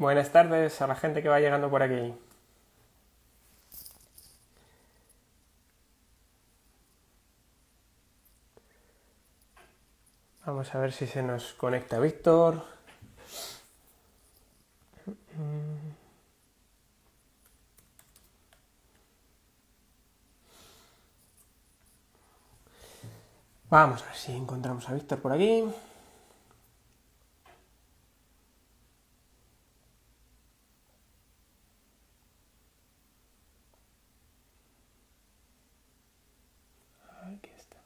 Buenas tardes a la gente que va llegando por aquí. Vamos a ver si se nos conecta Víctor. Vamos a ver si encontramos a Víctor por aquí. Aquí está.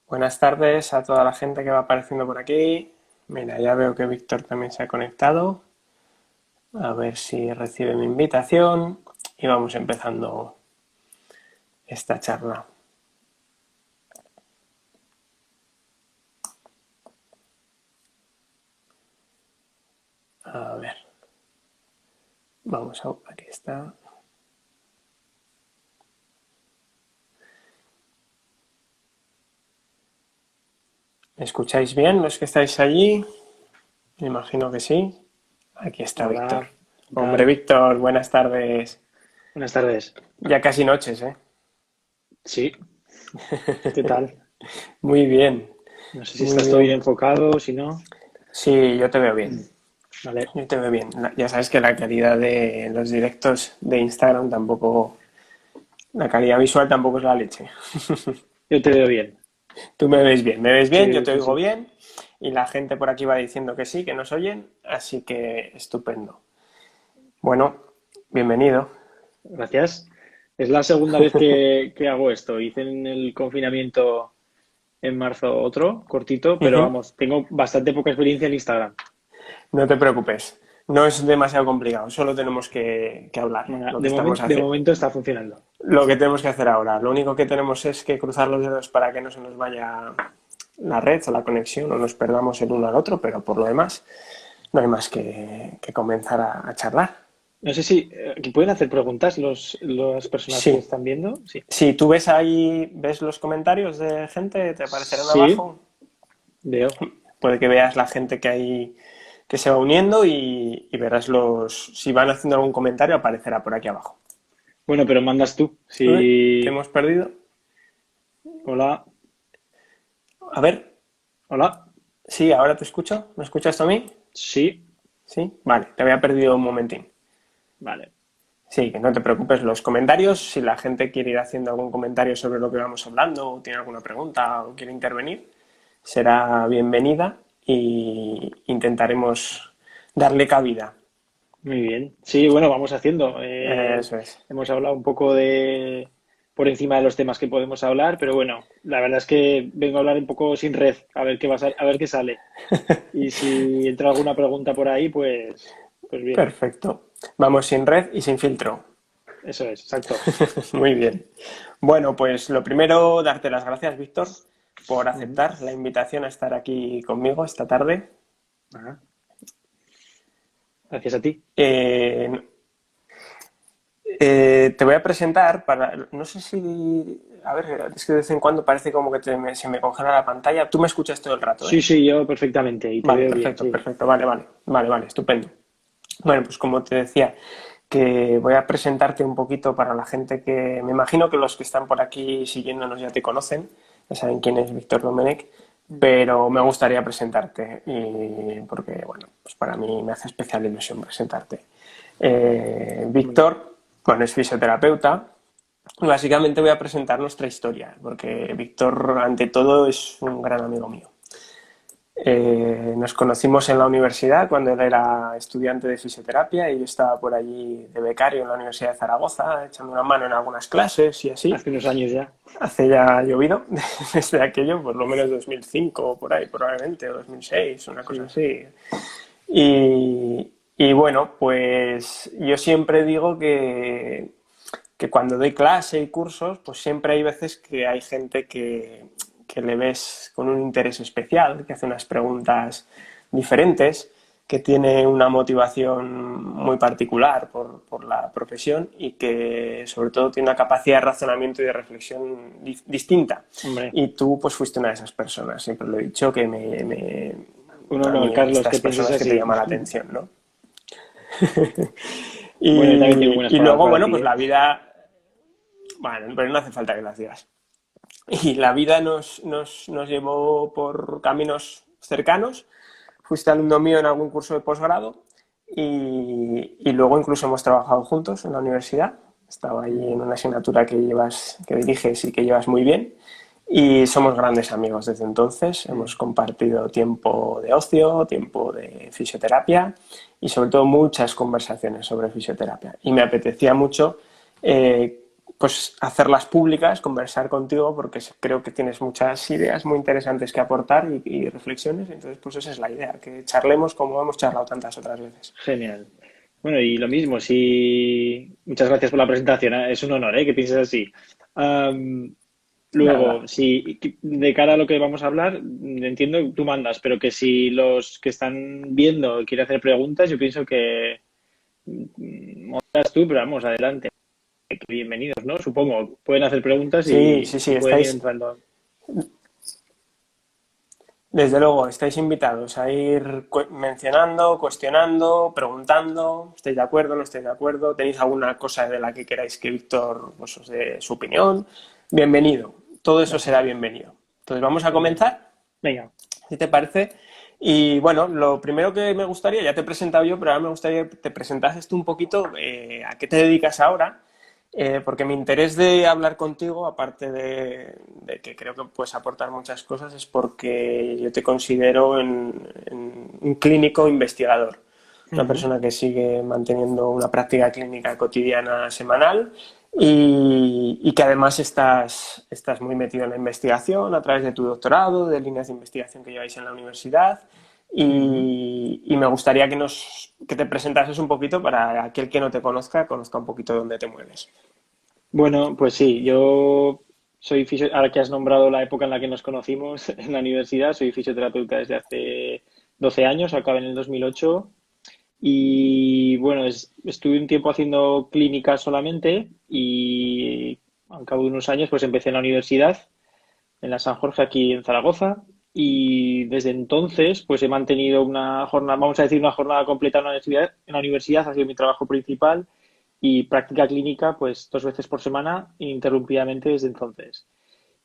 Buenas tardes a toda la gente que va apareciendo por aquí. Mira, ya veo que Víctor también se ha conectado. A ver si recibe mi invitación y vamos empezando esta charla. A ver. Vamos a... Aquí está. ¿Me escucháis bien los que estáis allí? Me imagino que sí. Aquí está Víctor. Hola, ¿qué Hombre, tal? Víctor, buenas tardes. Buenas tardes. Ya casi noches, ¿eh? Sí, ¿qué tal? Muy bien, No sé si muy estás todo bien bien. enfocado, si no. Sí, yo te veo bien. Vale, Yo te veo bien. Ya sabes que la calidad de los directos de Instagram tampoco, la calidad visual tampoco es la leche. yo te veo bien. Tú me ves bien, yo Sí, te sí, oigo sí. bien y la gente por aquí va diciendo que sí, que nos oyen, así que estupendo. Bueno, bienvenido. Gracias. Es la segunda vez que hago esto. Hice en el confinamiento en marzo otro, cortito, pero Ujú. vamos, tengo bastante poca experiencia en Instagram. No te preocupes, no es demasiado complicado, solo tenemos que hablar, Venga, lo que estamos de haciendo. momento está funcionando. Lo que tenemos que hacer ahora, lo único que tenemos es que cruzar los dedos para que no se nos vaya la red o la conexión o nos perdamos el uno al otro, pero por lo demás no hay más que comenzar a charlar. No sé si que pueden hacer preguntas las personas que Sí, están viendo. Sí. si tú ves ahí, ves los comentarios de gente, te aparecerán Sí, abajo. veo. Puede que veas la gente que hay que se va uniendo y verás si van haciendo algún comentario, aparecerá por aquí abajo. Bueno, pero mandas tú. Uy, te Sí. hemos perdido. Hola, A ver, hola. sí, ahora te escucho. ¿Me escuchas tú a mí? Sí, Sí, vale, te había perdido un momentín. vale. Sí, que no te preocupes, los comentarios, si la gente quiere ir haciendo algún comentario sobre lo que vamos hablando, o tiene alguna pregunta o quiere intervenir, será bienvenida y intentaremos darle cabida. Muy bien. Sí, bueno, vamos haciendo. Eso es. Hemos hablado un poco de por encima de los temas que podemos hablar, pero bueno, la verdad es que vengo a hablar un poco sin red, a ver qué a ver qué sale. Y si entra alguna pregunta por ahí, pues bien. Perfecto. Vamos sin red y sin filtro. Eso es, exacto. Muy bien. Bueno, pues lo primero, darte las gracias, Víctor, por Ujú. aceptar la invitación a estar aquí conmigo esta tarde. Ajá. Gracias a ti. Eh, te voy a presentar para, no sé si, a ver, es que de vez en cuando parece como que se me congela la pantalla. Tú me escuchas todo el rato, Sí, ¿eh? sí, yo perfectamente y te Vale, veo bien, perfecto, sí. perfecto, vale, estupendo. Bueno, pues como te decía, que voy a presentarte un poquito para la gente que, me imagino que los que están por aquí siguiéndonos ya te conocen, ya saben quién es Víctor Domenech, pero me gustaría presentarte y porque, bueno, pues para mí me hace especial ilusión presentarte. Muy bien. Víctor, bueno, es fisioterapeuta. Básicamente voy a presentar nuestra historia, porque Víctor, ante todo, es un gran amigo mío. Nos conocimos en la universidad cuando él era estudiante de fisioterapia y yo estaba por allí de becario en la Universidad de Zaragoza, echando una mano en algunas clases y así. Hace unos años ya. Hace ya llovido, desde aquello, por lo menos 2005 o por ahí probablemente, o 2006, una cosa Sí. así. Y bueno, pues yo siempre digo que cuando doy clase y cursos, pues siempre hay veces que hay gente que le ves con un interés especial, que hace unas preguntas diferentes, que tiene una motivación muy particular por la profesión y que sobre todo tiene una capacidad de razonamiento y de reflexión distinta. Hombre, Y tú pues fuiste una de esas personas, siempre lo he dicho, que un a honor, mí Carlos, que estas pienses personas que te así. llaman la atención, ¿no? Bueno, yo también tengo buenas Y palabras luego, para bueno, ti, pues ¿eh? la vida, bueno, pero no hace falta que las digas. Y la vida nos llevó por caminos cercanos. Fuiste alumno mío en algún curso de posgrado y luego incluso hemos trabajado juntos en la universidad. Estaba ahí en una asignatura que diriges y que llevas muy bien. Y somos grandes amigos desde entonces. Hemos compartido tiempo de ocio, tiempo de fisioterapia y sobre todo muchas conversaciones sobre fisioterapia. Y me apetecía mucho eh, pues hacerlas públicas, conversar contigo, porque creo que tienes muchas ideas muy interesantes que aportar y reflexiones. Entonces, pues esa es la idea, que charlemos como hemos charlado tantas otras veces. Genial. Bueno, y lo mismo, sí. Muchas gracias por la presentación, ¿eh? Es un honor, ¿eh? Que pienses así. Am, Luego, Nada. si de cara a lo que vamos a hablar, entiendo, tú mandas, pero que si los que están viendo quieren hacer preguntas, yo pienso que montas tú, pero vamos, adelante. Bienvenidos, ¿no? Supongo. Pueden hacer preguntas Sí, sí, sí, y pueden ir estáis, entrando. desde luego, estáis invitados a ir mencionando, cuestionando, preguntando. ¿Estáis de acuerdo? ¿No estáis de acuerdo? ¿Tenéis alguna cosa de la que queráis que Víctor pues, os dé su opinión? Bienvenido. Todo eso será Perfecto. bienvenido. Entonces, vamos a Genial. comenzar, Venga. si te parece. Y bueno, lo primero que me gustaría, ya te he presentado yo, pero ahora me gustaría que te presentases tú un poquito a qué te dedicas ahora, porque mi interés de hablar contigo, aparte de que creo que puedes aportar muchas cosas, es porque yo te considero en un clínico investigador, una Ujú. persona que sigue manteniendo una práctica clínica cotidiana semanal y que además estás muy metido en la investigación a través de tu doctorado, de líneas de investigación que lleváis en la universidad. Ujú. Y me gustaría que te presentases un poquito para aquel que no te conozca, conozca un poquito dónde te mueves. Bueno, pues sí, yo soy ahora que has nombrado la época en la que nos conocimos en la universidad, soy fisioterapeuta desde hace 12 años, acabé en el 2008 y bueno, estuve un tiempo haciendo clínica solamente y al cabo de unos años pues empecé en la universidad, en la San Jorge aquí en Zaragoza y desde entonces pues he mantenido una jornada, vamos a decir una jornada completa en la universidad ha sido mi trabajo principal y práctica clínica pues 2 veces por semana ininterrumpidamente desde entonces.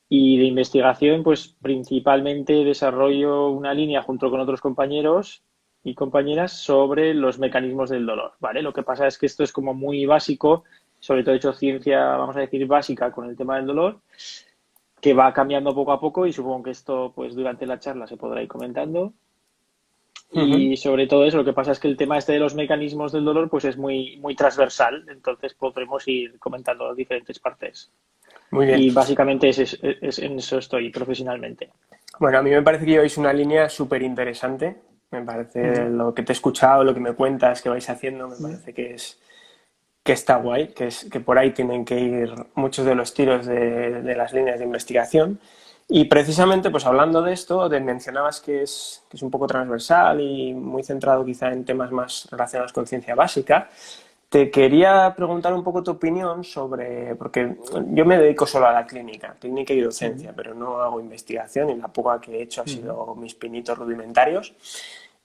Y de investigación, pues principalmente desarrollo una línea junto con otros compañeros y compañeras sobre los mecanismos del dolor, ¿vale? Lo que pasa es que esto es como muy básico, sobre todo he hecho ciencia, vamos a decir, básica con el tema del dolor, que va cambiando poco a poco y supongo que esto, pues durante la charla se podrá ir comentando. Uh -huh. Y sobre todo eso, lo que pasa es que el tema este de los mecanismos del dolor, pues es muy, muy transversal, entonces podremos ir comentando las diferentes partes. Muy bien. Y básicamente en eso estoy profesionalmente. Bueno, a mí me parece que lleváis una línea súper interesante. Me parece Ujú. lo que te he escuchado, lo que me cuentas que vais haciendo, me parece que está guay, que por ahí tienen que ir muchos de los tiros de las líneas de investigación. Y precisamente, pues hablando de esto, mencionabas que es un poco transversal y muy centrado quizá en temas más relacionados con ciencia básica. Te quería preguntar un poco tu opinión sobre, porque yo me dedico solo a la clínica y Ujú. docencia, pero no hago investigación y la poca que he hecho ha Ujú. sido mis pinitos rudimentarios.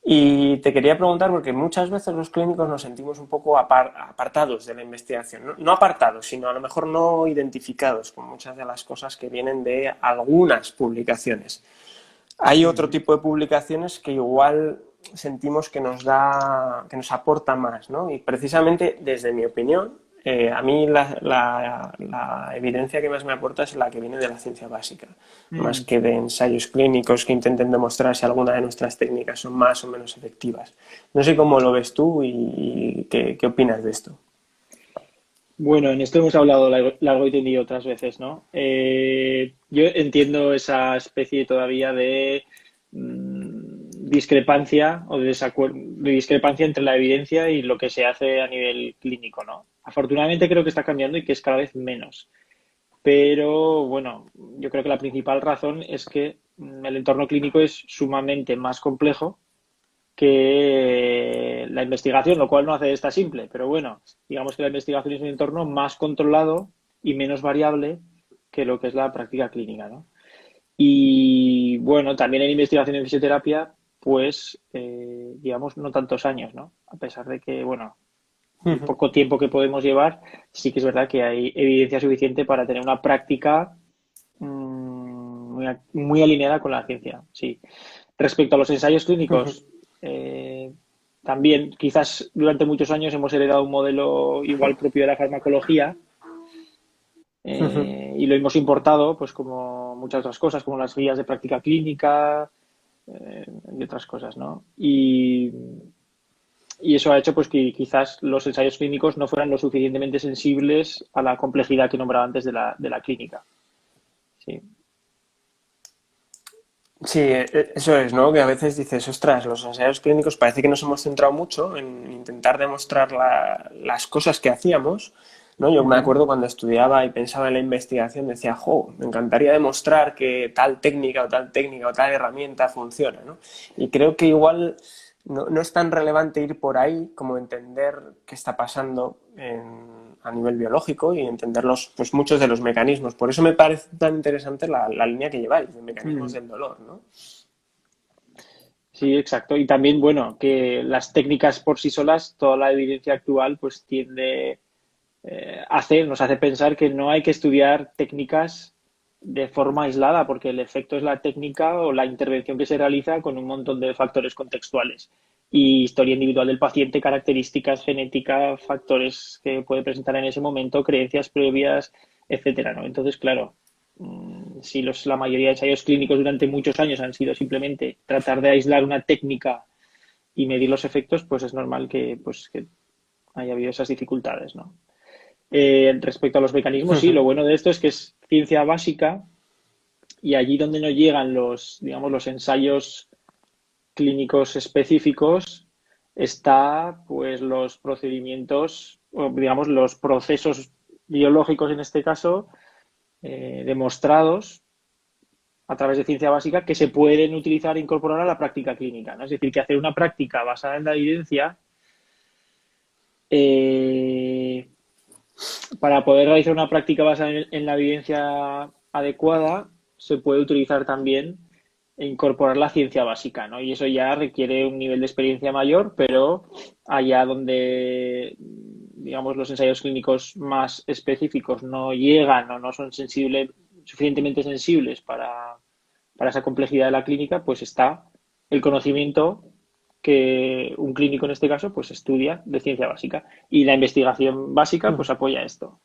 Y te quería preguntar, porque muchas veces los clínicos nos sentimos un poco apartados de la investigación. No, no apartados, sino a lo mejor no identificados con muchas de las cosas que vienen de algunas publicaciones. Hay otro Ujú. tipo de publicaciones que igual sentimos que nos aporta más, ¿no? Y precisamente, desde mi opinión, a mí la evidencia que más me aporta es la que viene de la ciencia básica, más Mm. que de ensayos clínicos que intenten demostrar si alguna de nuestras técnicas son más o menos efectivas. No sé cómo lo ves tú y qué opinas de esto. Bueno, en esto hemos hablado largo y tendido otras veces, ¿no? Yo entiendo esa especie todavía de discrepancia o de discrepancia entre la evidencia y lo que se hace a nivel clínico, ¿no? Afortunadamente creo que está cambiando y que es cada vez menos. Pero bueno, yo creo que la principal razón es que el entorno clínico es sumamente más complejo que la investigación, lo cual no hace esta simple, pero bueno, digamos que la investigación es un entorno más controlado y menos variable que lo que es la práctica clínica, ¿no? Y bueno, también en investigación en fisioterapia, pues, digamos, no tantos años, ¿no? A pesar de que, bueno, el Ujú. poco tiempo que podemos llevar, sí que es verdad que hay evidencia suficiente para tener una práctica muy alineada con la ciencia, sí. Respecto a los ensayos Ujú. clínicos, también quizás durante muchos años hemos heredado un modelo igual propio de la farmacología Ujú. y lo hemos importado, pues como muchas otras cosas, como las guías de práctica clínica y otras cosas, ¿no? Y eso ha hecho pues que quizás los ensayos clínicos no fueran lo suficientemente sensibles a la complejidad que nombraba antes de la clínica. Sí. Sí, eso es, ¿no? Que a veces dices, ostras, los ensayos clínicos parece que nos hemos centrado mucho en intentar demostrar las cosas que hacíamos, ¿no? Yo me Ujú. acuerdo cuando estudiaba y pensaba en la investigación, decía, jo, me encantaría demostrar que tal técnica o tal herramienta funciona, ¿no? Y creo que igual no es tan relevante ir por ahí como entender qué está pasando a nivel biológico y entender pues, muchos de los mecanismos. Por eso me parece tan interesante la línea que lleváis, de mecanismos Mm. del dolor, ¿no? Sí, exacto. Y también, bueno, que las técnicas por sí solas, toda la evidencia actual, pues tiende nos hace pensar que no hay que estudiar técnicas de forma aislada, porque el efecto es la técnica o la intervención que se realiza con un montón de factores contextuales. Y historia individual del paciente, características genéticas, factores que puede presentar en ese momento, creencias previas, etcétera, ¿no? Entonces, claro, si la mayoría de ensayos clínicos durante muchos años han sido simplemente tratar de aislar una técnica y medir los efectos, pues es normal que haya habido esas dificultades, ¿no? Respecto a los mecanismos, sí, lo bueno de esto es que es ciencia básica y allí donde no llegan digamos, los ensayos clínicos específicos, está pues los procedimientos, o, digamos, los procesos biológicos en este caso, demostrados a través de ciencia básica que se pueden utilizar e incorporar a la práctica clínica, ¿no? Es decir, que hacer una práctica basada en la evidencia eh, para poder realizar una práctica basada en la evidencia adecuada, se puede utilizar también e incorporar la ciencia básica, ¿no? Y eso ya requiere un nivel de experiencia mayor, pero allá donde, digamos, los ensayos clínicos más específicos no llegan o no son suficientemente sensibles para esa complejidad de la clínica, pues está el conocimiento que un clínico en este caso pues estudia de ciencia básica y la investigación básica pues apoya esto.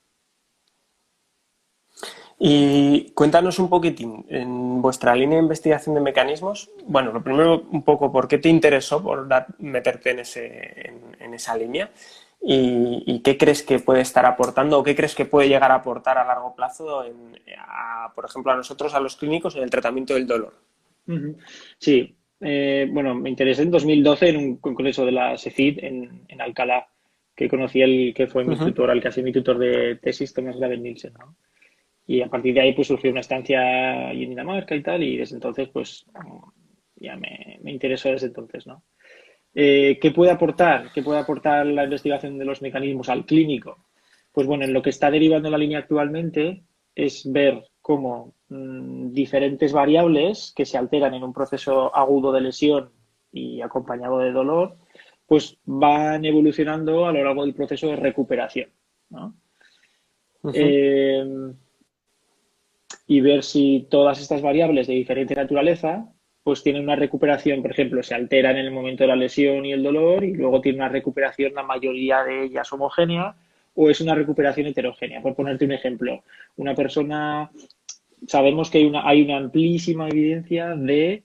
Y cuéntanos un poquitín, en vuestra línea de investigación de mecanismos, bueno, lo primero un poco, ¿por qué te interesó meterte en esa línea? Y qué crees que puede estar aportando o qué crees que puede llegar a aportar a largo plazo, por ejemplo, a nosotros, a los clínicos, en el tratamiento del dolor? Sí, bueno, me interesé en 2012 en un congreso de la SEFID en Alcalá, que conocí el que fue mi Ujú. tutor, al que ha sido mi tutor de tesis, Tomás Graven Nielsen, ¿no? Y a partir de ahí pues surgió una estancia ahí en Dinamarca y tal, y desde entonces pues ya me interesó desde entonces, ¿no? ¿Qué puede aportar? ¿Qué puede aportar la investigación de los mecanismos al clínico? Pues bueno, en lo que está derivando la línea actualmente es ver cómo diferentes variables que se alteran en un proceso agudo de lesión y acompañado de dolor, pues van evolucionando a lo largo del proceso de recuperación, ¿no? Ujú. Eh, y ver si todas estas variables de diferente naturaleza pues tienen una recuperación, por ejemplo, se alteran en el momento de la lesión y el dolor y luego tiene una recuperación la mayoría de ellas homogénea o es una recuperación heterogénea. Por ponerte un ejemplo, una persona, sabemos que hay una amplísima evidencia de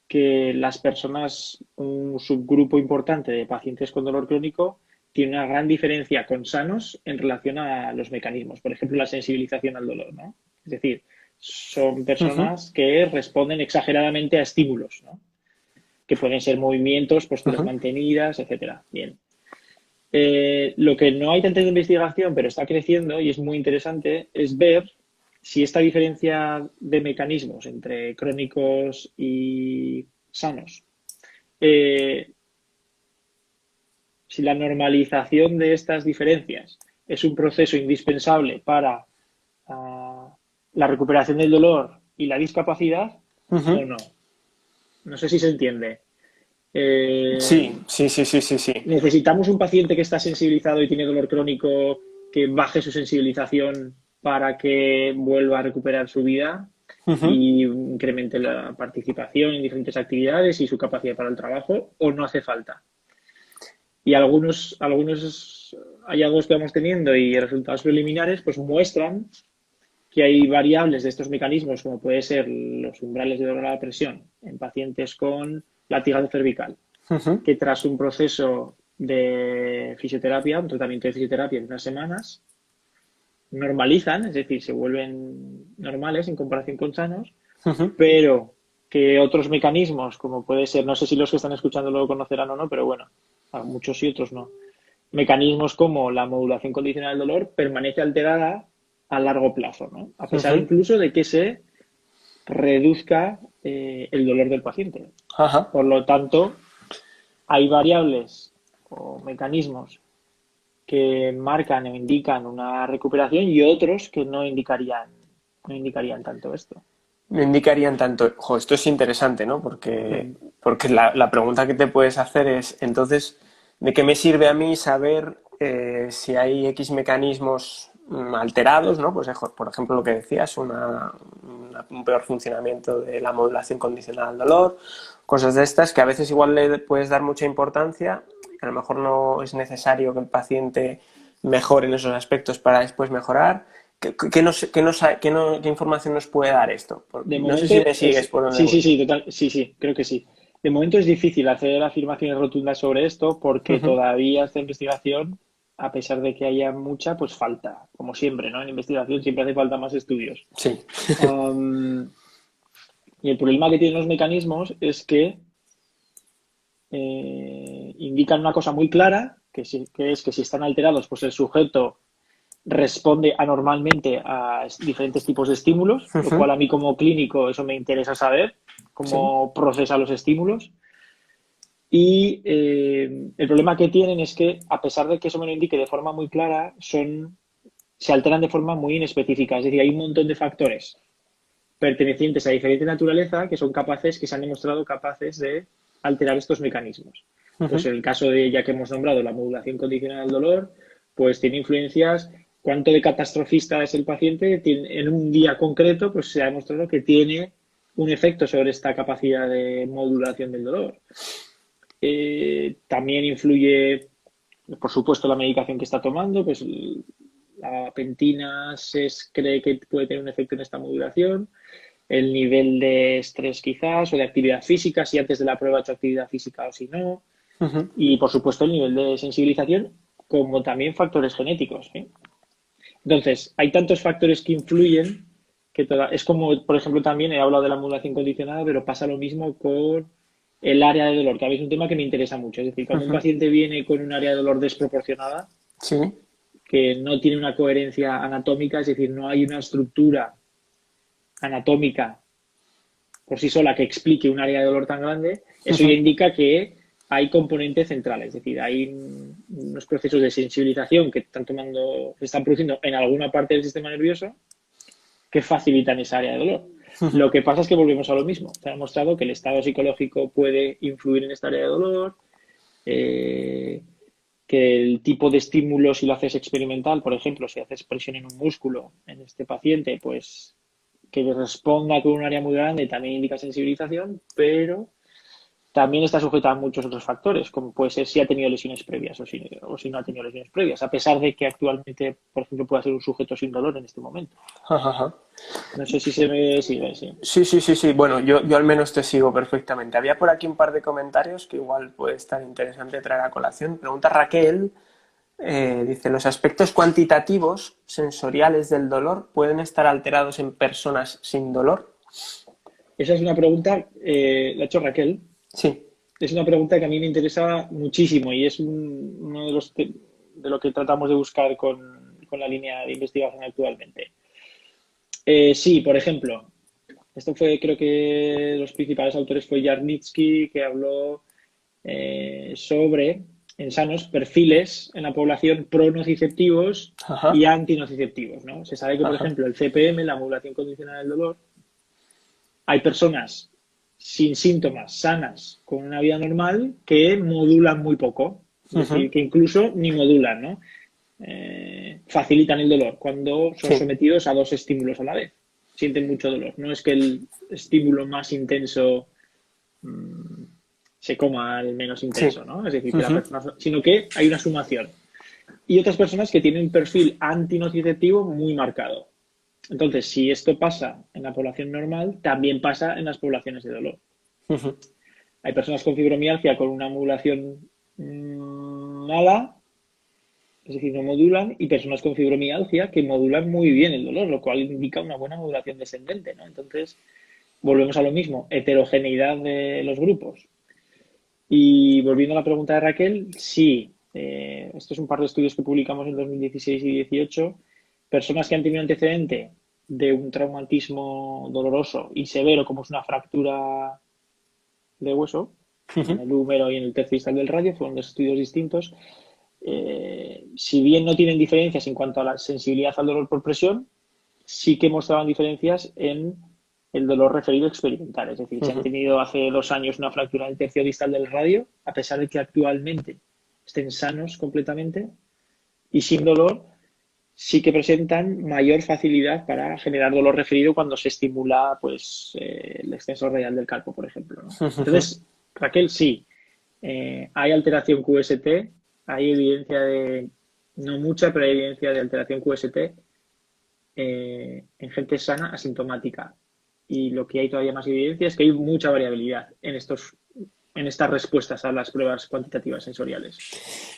que las personas, un subgrupo importante de pacientes con dolor crónico, tiene una gran diferencia con sanos en relación a los mecanismos, por ejemplo, la sensibilización al dolor, ¿no? Es decir, son Ujú. personas que responden exageradamente a estímulos, ¿no? Que pueden ser movimientos, posturas Ujú. mantenidas, etcétera. Bien. Lo que no hay tanta investigación, pero está creciendo y es muy interesante, es ver si esta diferencia de mecanismos entre crónicos y sanos si la normalización de estas diferencias es un proceso indispensable para la recuperación del dolor y la discapacidad o Ujú. no. No sé si se entiende. Eh, Sí, sí, sí, sí, sí, sí. Necesitamos un paciente que está sensibilizado y tiene dolor crónico que baje su sensibilización para que vuelva a recuperar su vida Ujú. y incremente la participación en diferentes actividades y su capacidad para el trabajo, o no hace falta. Y algunos hallazgos que vamos teniendo y resultados preliminares pues muestran que hay variables de estos mecanismos, como puede ser los umbrales de dolor a la presión en pacientes con latigazo cervical, Ujú. que tras un proceso de fisioterapia, un tratamiento de fisioterapia en unas semanas, normalizan, es decir, se vuelven normales en comparación con sanos, Ujú. pero que otros mecanismos, como puede ser, no sé si los que están escuchando lo conocerán o no, pero bueno, a muchos y otros no, mecanismos como la modulación condicional del dolor permanece alterada a largo plazo, ¿no? A pesar Ujú. incluso de que se reduzca el dolor del paciente. Ajá. Por lo tanto, hay variables o mecanismos que marcan o indican una recuperación y otros que no indicarían tanto esto. Me indicarían tanto. Jo, esto es interesante, ¿no? Porque la pregunta que te puedes hacer es, entonces, ¿de qué me sirve a mí saber si hay X mecanismos alterados, ¿no? Pues, por ejemplo, lo que decías, un peor funcionamiento de la modulación condicional al dolor, cosas de estas que a veces igual le puedes dar mucha importancia, a lo mejor no es necesario que el paciente mejore en esos aspectos para después mejorar. ¿Qué información nos puede dar esto? De No sé momento si me sigues por donde sí, sí, voy. sí, total, sí, sí, creo que sí. De momento es difícil hacer afirmaciones rotundas sobre esto porque Ujú. todavía esta investigación, a pesar de que haya mucha, pues falta, como siempre, ¿no? En investigación siempre hace falta más estudios. Sí. Um, y el problema que tienen los mecanismos es que indican una cosa muy clara, que es que si están alterados, pues el sujeto responde anormalmente a diferentes tipos de estímulos, lo Ujú. cual a mí como clínico eso me interesa saber, Sí. cómo procesa los estímulos. Y el problema que tienen es que, a pesar de que eso me lo indique de forma muy clara, se alteran de forma muy inespecífica. Es decir, hay un montón de factores pertenecientes a diferente naturaleza que son capaces, que se han demostrado capaces de alterar estos mecanismos. Pues Ujú. en el caso de, ya que hemos nombrado la modulación condicional del dolor, pues tiene influencias. Cuánto de catastrofista es el paciente, en un día concreto, pues se ha demostrado que tiene un efecto sobre esta capacidad de modulación del dolor. También influye, por supuesto, la medicación que está tomando, pues la pentina se cree que puede tener un efecto en esta modulación, el nivel de estrés quizás o de actividad física, si antes de la prueba ha hecho actividad física o si no, Ujú. y por supuesto el nivel de sensibilización, como también factores genéticos, ¿eh? Entonces, hay tantos factores que influyen que es como, por ejemplo, también he hablado de la modulación condicionada, pero pasa lo mismo con el área de dolor, que a mí es un tema que me interesa mucho. Es decir, cuando un Ujú. paciente viene con un área de dolor desproporcionada, Sí. que no tiene una coherencia anatómica, es decir, no hay una estructura anatómica por sí sola que explique un área de dolor tan grande, eso ya Ujú. indica que hay componentes centrales, es decir, hay unos procesos de sensibilización que se están produciendo en alguna parte del sistema nervioso que facilitan esa área de dolor. Ujú. Lo que pasa es que volvemos a lo mismo. Se ha demostrado que el estado psicológico puede influir en esta área de dolor, eh, que el tipo de estímulo, si lo haces experimental, por ejemplo, si haces presión en un músculo en este paciente, pues que responda con un área muy grande también indica sensibilización, pero también está sujeta a muchos otros factores, como puede ser si ha tenido lesiones previas o si no ha tenido lesiones previas, a pesar de que actualmente, por ejemplo, pueda ser un sujeto sin dolor en este momento. Ajá, ajá. No sé si se me sigue, sí. Sí, sí, sí, sí. Bueno, yo al menos te sigo perfectamente. Había por aquí un par de comentarios que igual puede estar interesante traer a colación. Pregunta Raquel, dice, ¿los aspectos cuantitativos sensoriales del dolor pueden estar alterados en personas sin dolor? Esa es una pregunta, la ha hecho Raquel, Sí. es una pregunta que a mí me interesa muchísimo y es uno de lo que tratamos de buscar con la línea de investigación actualmente. Sí, por ejemplo, esto fue, creo que los principales autores fue Jarnitsky, que habló sobre en sanos perfiles en la población pronociceptivos y Ajá, antinociceptivos, ¿no? Se sabe que, por ajá. ejemplo, el CPM, la modulación condicional del dolor, hay personas sin síntomas, sanas, con una vida normal, que modulan muy poco. Es decir, Ujú. que incluso ni modulan, ¿no? Facilitan el dolor cuando son Sí, sometidos a dos estímulos a la vez. Sienten mucho dolor. No es que el estímulo más intenso se coma al menos sí. intenso, ¿no? Es decir, que la Ujú, persona, sino que hay una sumación. Y otras personas que tienen un perfil antinociceptivo muy marcado. Entonces, si esto pasa en la población normal, también pasa en las poblaciones de dolor. ujú, Hay personas con fibromialgia con una modulación mala, es decir, no modulan, y personas con fibromialgia que modulan muy bien el dolor, lo cual indica una buena modulación descendente, ¿no? Entonces, volvemos a lo mismo, heterogeneidad de los grupos. Y volviendo a la pregunta de Raquel, sí, esto es un par de estudios que publicamos en 2016 y 2018. Personas que han tenido antecedente de un traumatismo doloroso y severo, como es una fractura de hueso, en ujú. el húmero y en el tercio distal del radio, fueron dos estudios distintos. Si bien no tienen diferencias en cuanto a la sensibilidad al dolor por presión, sí que mostraban diferencias en el dolor referido experimental. Es decir, si han Ujú, tenido hace 2 años una fractura del tercio distal del radio, a pesar de que actualmente estén sanos completamente y sin dolor, sí que presentan mayor facilidad para generar dolor referido cuando se estimula pues, el extensor radial del carpo, por ejemplo, ¿no? ujú. Entonces, Raquel, sí, hay alteración QST, hay evidencia de, no mucha, pero hay evidencia de alteración QST en gente sana asintomática. Y lo que hay todavía más evidencia es que hay mucha variabilidad en estas respuestas a las pruebas cuantitativas sensoriales.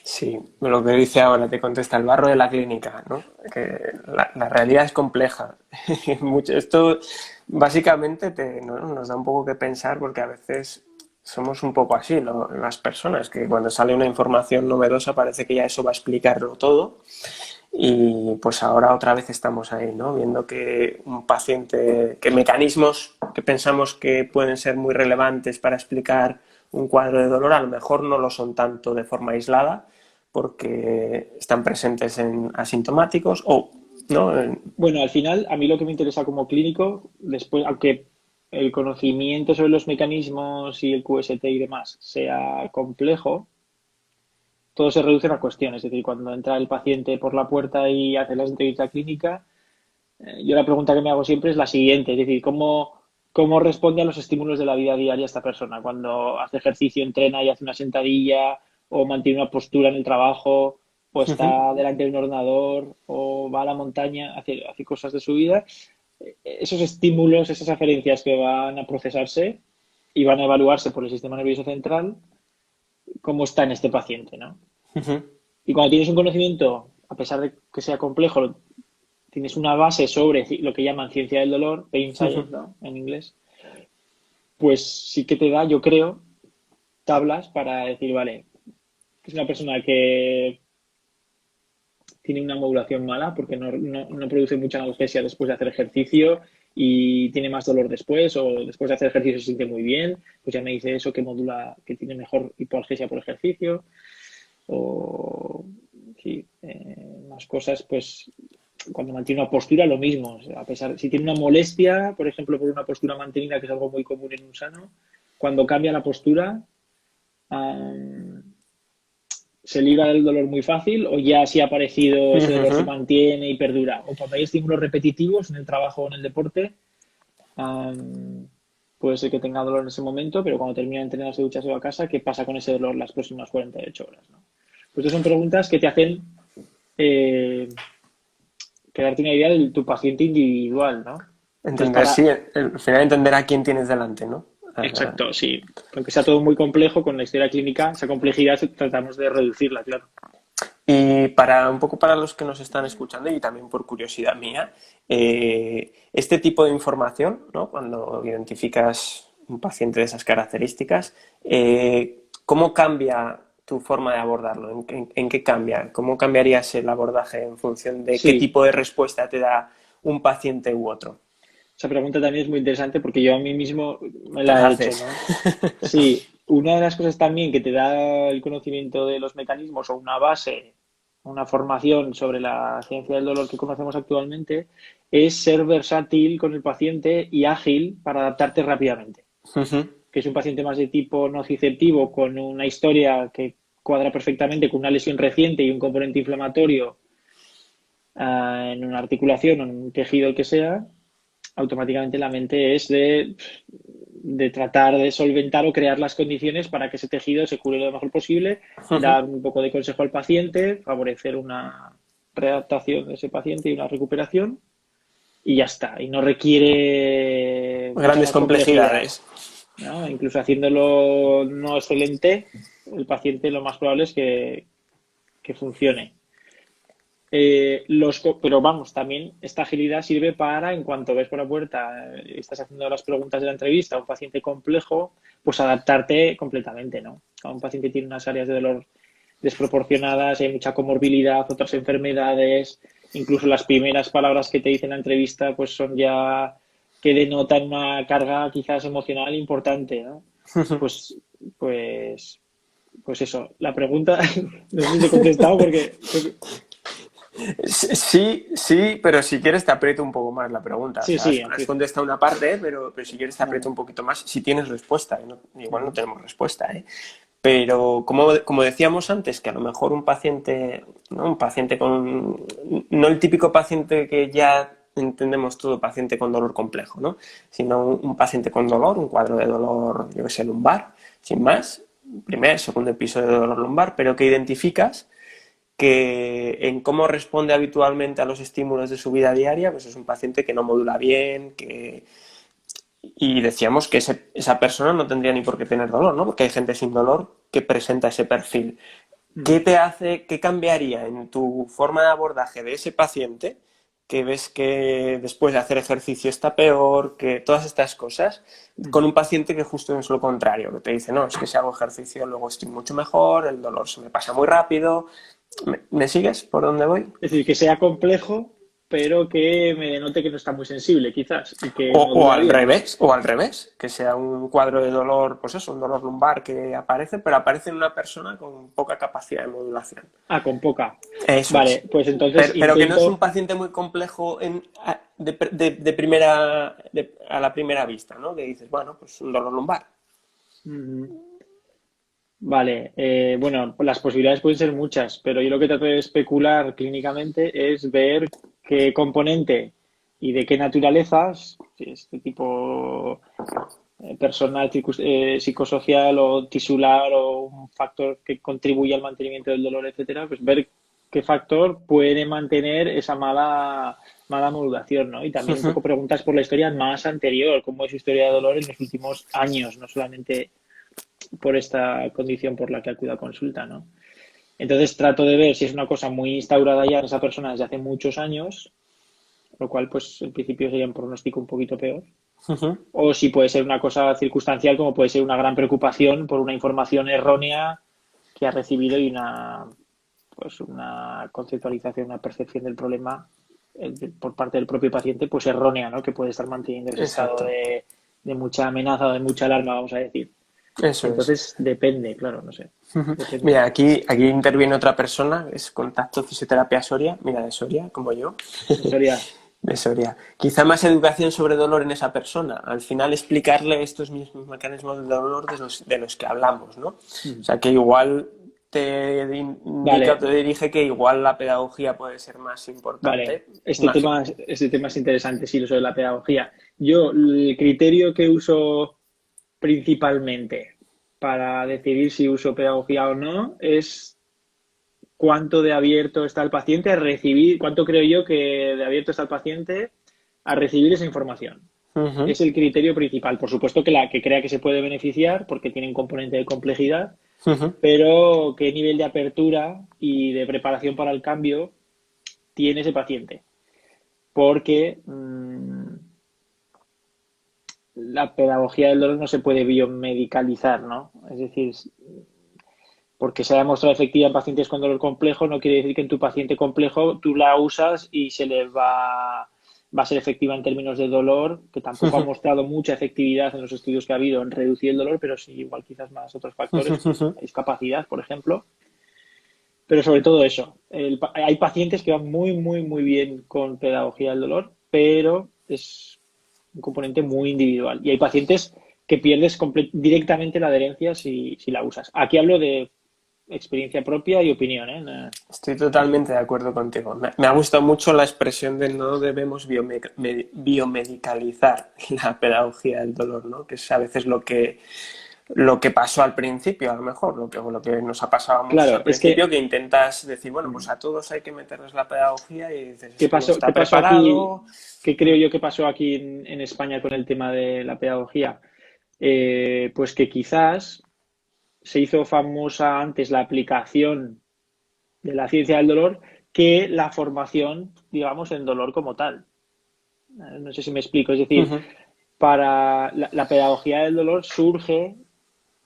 Sí, lo que dice ahora, te contesta el barro de la clínica, ¿no? Que la realidad es compleja. Esto básicamente ¿no? nos da un poco que pensar porque a veces somos un poco así, las personas, que cuando sale una información novedosa parece que ya eso va a explicarlo todo y pues ahora otra vez estamos ahí, ¿no? Viendo que un paciente, que mecanismos que pensamos que pueden ser muy relevantes para explicar un cuadro de dolor a lo mejor no lo son tanto de forma aislada porque están presentes en asintomáticos o, ¿no? Bueno, al final, a mí lo que me interesa como clínico, después, aunque el conocimiento sobre los mecanismos y el QST y demás sea complejo, todo se reduce a cuestiones. Es decir, cuando entra el paciente por la puerta y hace la entrevista clínica, yo la pregunta que me hago siempre es la siguiente, es decir, ¿cómo responde a los estímulos de la vida diaria esta persona? Cuando hace ejercicio, entrena y hace una sentadilla, o mantiene una postura en el trabajo, o está delante de un ordenador, o va a la montaña, hace cosas de su vida. Esos estímulos, esas aferencias que van a procesarse y van a evaluarse por el sistema nervioso central, ¿cómo está en este paciente, ¿no? Y cuando tienes un conocimiento, a pesar de que sea complejo, tienes una base sobre lo que llaman ciencia del dolor, pain science, ¿no? En inglés, pues sí que te da, yo creo, tablas para decir, vale, es una persona que tiene una modulación mala porque no produce mucha analgesia después de hacer ejercicio y tiene más dolor después, o después de hacer ejercicio se siente muy bien, pues ya me dice eso, que modula, que tiene mejor hipoalgesia por ejercicio, o sí, más cosas, pues cuando mantiene una postura, lo mismo. O sea, a pesar, si tiene una molestia, por ejemplo, por una postura mantenida, que es algo muy común en un sano, cuando cambia la postura, um, se libra del dolor muy fácil, o ya si ha aparecido ese dolor se mantiene y perdura. O cuando hay estímulos repetitivos en el trabajo o en el deporte, um, puede ser que tenga dolor en ese momento, pero cuando termina de entrenar, se ducha, se va a casa, ¿qué pasa con ese dolor las próximas 48 horas? ¿No? Pues estas son preguntas que te hacen eh, darte una idea de tu paciente individual, ¿no? Entonces, Entender, sí, al final entender a quién tienes delante, ¿no? exacto, sí. Aunque sea todo muy complejo, con la historia clínica, esa complejidad tratamos de reducirla, claro. Y para un poco para los que nos están escuchando y también por curiosidad mía, este tipo de información, ¿no? Cuando identificas un paciente de esas características, ¿cómo cambia tu forma de abordarlo? ¿En qué cambia? ¿Cómo cambiarías el abordaje en función de qué Sí, tipo de respuesta te da un paciente u otro? esa pregunta también es muy interesante porque yo a mí mismo me Te la la he hecho, haces. ¿no? Sí, una de las cosas también que te da el conocimiento de los mecanismos o una base, una formación sobre la ciencia del dolor que conocemos actualmente, es ser versátil con el paciente y ágil para adaptarte rápidamente. Ujú. Que es un paciente más de tipo nociceptivo con una historia que cuadra perfectamente con una lesión reciente y un componente inflamatorio en una articulación o en un tejido el que sea, automáticamente la mente es de tratar de solventar o crear las condiciones para que ese tejido se cure lo mejor posible, Ujú. dar un poco de consejo al paciente, favorecer una readaptación de ese paciente y una recuperación y ya está. Y no requiere mucha Grandes más complejidad, complejidades. ¿no? Incluso haciéndolo no excelente, el paciente lo más probable es que funcione. Pero vamos, también esta agilidad sirve para, en cuanto ves por la puerta, estás haciendo las preguntas de la entrevista a un paciente complejo, pues adaptarte completamente, ¿no? Cuando un paciente tiene unas áreas de dolor desproporcionadas, hay mucha comorbilidad, otras enfermedades, incluso las primeras palabras que te dice en la entrevista, pues son ya que denotan una carga quizás emocional importante, ¿no? Pues, pues, pues eso, la pregunta, no sé si te he contestado porque Sí, sí, pero si quieres te aprieto un poco más la pregunta. O sí, sea, sí, has contestado una parte, pero si quieres te aprieto un poquito más. Si tienes respuesta, igual no ujú, tenemos respuesta, ¿eh? Pero como decíamos antes, que a lo mejor un paciente, ¿no? Un paciente con, no el típico paciente que ya entendemos todo, paciente con dolor complejo, ¿no? Sino un paciente con dolor, un cuadro de dolor, yo que sé, lumbar, sin más, primer, segundo episodio de dolor lumbar, pero que identificas que en cómo responde habitualmente a los estímulos de su vida diaria, pues es un paciente que no modula bien, y decíamos que esa persona no tendría ni por qué tener dolor, ¿no? Porque hay gente sin dolor que presenta ese perfil. ¿Qué ujú. te hace, qué cambiaría en tu forma de abordaje de ese paciente que ves que después de hacer ejercicio está peor, que todas estas cosas, con un paciente que justo es lo contrario, que te dice, no, es que si hago ejercicio luego estoy mucho mejor, el dolor se me pasa muy rápido. ¿Me sigues por dónde voy? Es decir, que sea complejo, pero que me denote que no está muy sensible, quizás, y que modula bien. O al revés, que sea un cuadro de dolor, pues eso, un dolor lumbar que aparece, pero aparece en una persona con poca capacidad de modulación. Ah, con poca. Eso es. Vale, pues entonces Pero que no es un intento. paciente muy complejo a la primera vista, ¿no? Que dices, bueno, pues un dolor lumbar. Ujú. Vale, bueno, las posibilidades pueden ser muchas, pero yo lo que trato de especular clínicamente es ver qué componente y de qué naturalezas, si es de tipo personal, psicosocial o tisular o un factor que contribuye al mantenimiento del dolor, etcétera, pues ver qué factor puede mantener esa mala modulación, ¿no? Y también un poco preguntas por la historia más anterior, cómo es su historia de dolor en los últimos años, no solamente por esta condición por la que acude a consulta, ¿no? Entonces trato de ver si es una cosa muy instaurada ya en esa persona desde hace muchos años, lo cual pues en principio sería un pronóstico un poquito peor, o si puede ser una cosa circunstancial como puede ser una gran preocupación por una información errónea que ha recibido y una conceptualización, una percepción del problema por parte del propio paciente pues errónea, ¿no? Que puede estar manteniendo ese estado Exacto. de mucha amenaza o de mucha alarma, vamos a decir. Eso es. Entonces depende, claro, no sé, depende. Mira, aquí interviene otra persona, es Contacto Fisioterapia Soria, mira, de Soria, como yo, Soria. de Soria. Quizá más educación sobre dolor en esa persona. Al final explicarle estos mismos mecanismos de dolor de los que hablamos, ¿no? O sea, que igual te indica o Vale, te dirige que igual la pedagogía puede ser más vale. importante. Este Imagino. tema, este tema es interesante, sí, lo sobre la pedagogía. Yo, el criterio que uso principalmente para decidir si uso pedagogía o no es cuánto de abierto está el paciente a recibir, cuánto creo yo que de abierto está el paciente a recibir esa información. Ujú, Es el criterio principal. Por supuesto que la que crea que se puede beneficiar porque tiene un componente de complejidad, ujú. pero qué nivel de apertura y de preparación para el cambio tiene ese paciente. Porque la pedagogía del dolor no se puede biomedicalizar, ¿no? Es decir, porque se ha demostrado efectiva en pacientes con dolor complejo, no quiere decir que en tu paciente complejo tú la usas y se le va va a ser efectiva en términos de dolor, que tampoco ha mostrado mucha efectividad en los estudios que ha habido en reducir el dolor, pero sí igual quizás más otros factores, discapacidad, por ejemplo. Pero sobre todo eso, hay pacientes que van muy, muy, muy bien con pedagogía del dolor, pero es un componente muy individual. Y hay pacientes que pierdes directamente la adherencia si la usas. Aquí hablo de experiencia propia y opinión, ¿eh? Estoy totalmente de acuerdo contigo. Me ha gustado mucho la expresión de no debemos biomedicalizar la pedagogía del dolor, ¿no? Que es a veces lo que pasó al principio, a lo mejor, lo que nos ha pasado a muchos Claro, al es principio, que intentas decir, bueno, pues a todos hay que meterles la pedagogía y dices, es ¿qué que no pasó, está qué pasó aquí? preparado. ¿Qué creo yo que pasó aquí en España con el tema de la pedagogía? Pues que quizás se hizo famosa antes la aplicación de la ciencia del dolor que la formación, digamos, en dolor como tal. No sé si me explico. Es decir, para la pedagogía del dolor surge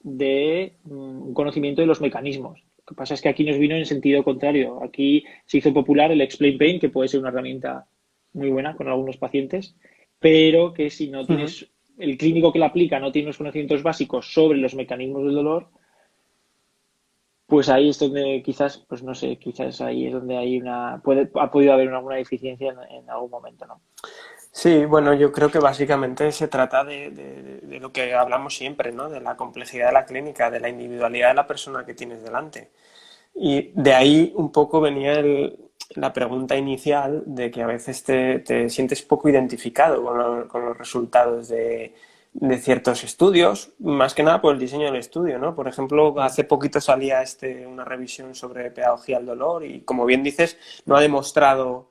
de un conocimiento de los mecanismos. Lo que pasa es que aquí nos vino en sentido contrario. Aquí se hizo popular el Explain Pain, que puede ser una herramienta muy buena con algunos pacientes, pero que si no tienes el clínico que la aplica no tiene los conocimientos básicos sobre los mecanismos del dolor, pues ahí es donde quizás, pues no sé, quizás ahí es donde hay ha podido haber alguna deficiencia en algún momento, ¿no? Sí, bueno, yo creo que básicamente se trata de lo que hablamos siempre, ¿no? De la complejidad de la clínica, de la individualidad de la persona que tienes delante. Y de ahí un poco venía la pregunta inicial de que a veces te sientes poco identificado con los resultados de ciertos estudios, más que nada por el diseño del estudio, ¿no? Por ejemplo, hace poquito salía una revisión sobre pedagogía del dolor y, como bien dices, no ha demostrado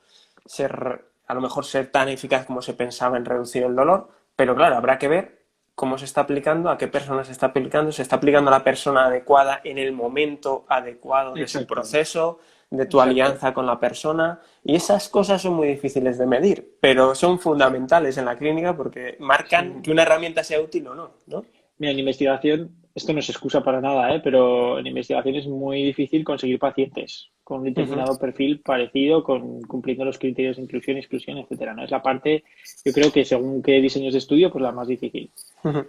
a lo mejor ser tan eficaz como se pensaba en reducir el dolor, pero claro, habrá que ver cómo se está aplicando, a qué persona se está aplicando a la persona adecuada en el momento adecuado de su Exacto, proceso, de tu exacto. alianza con la persona, y esas cosas son muy difíciles de medir, pero son fundamentales en la clínica porque marcan Sí. que una herramienta sea útil o no, ¿no? Mira, en investigación, esto no se excusa para nada, ¿eh? Pero en investigación es muy difícil conseguir pacientes con un Uh-huh. determinado perfil parecido, cumpliendo los criterios de inclusión, exclusión, etcétera, ¿no? Es la parte, yo creo que según qué diseños de estudio, pues la más difícil. Uh-huh.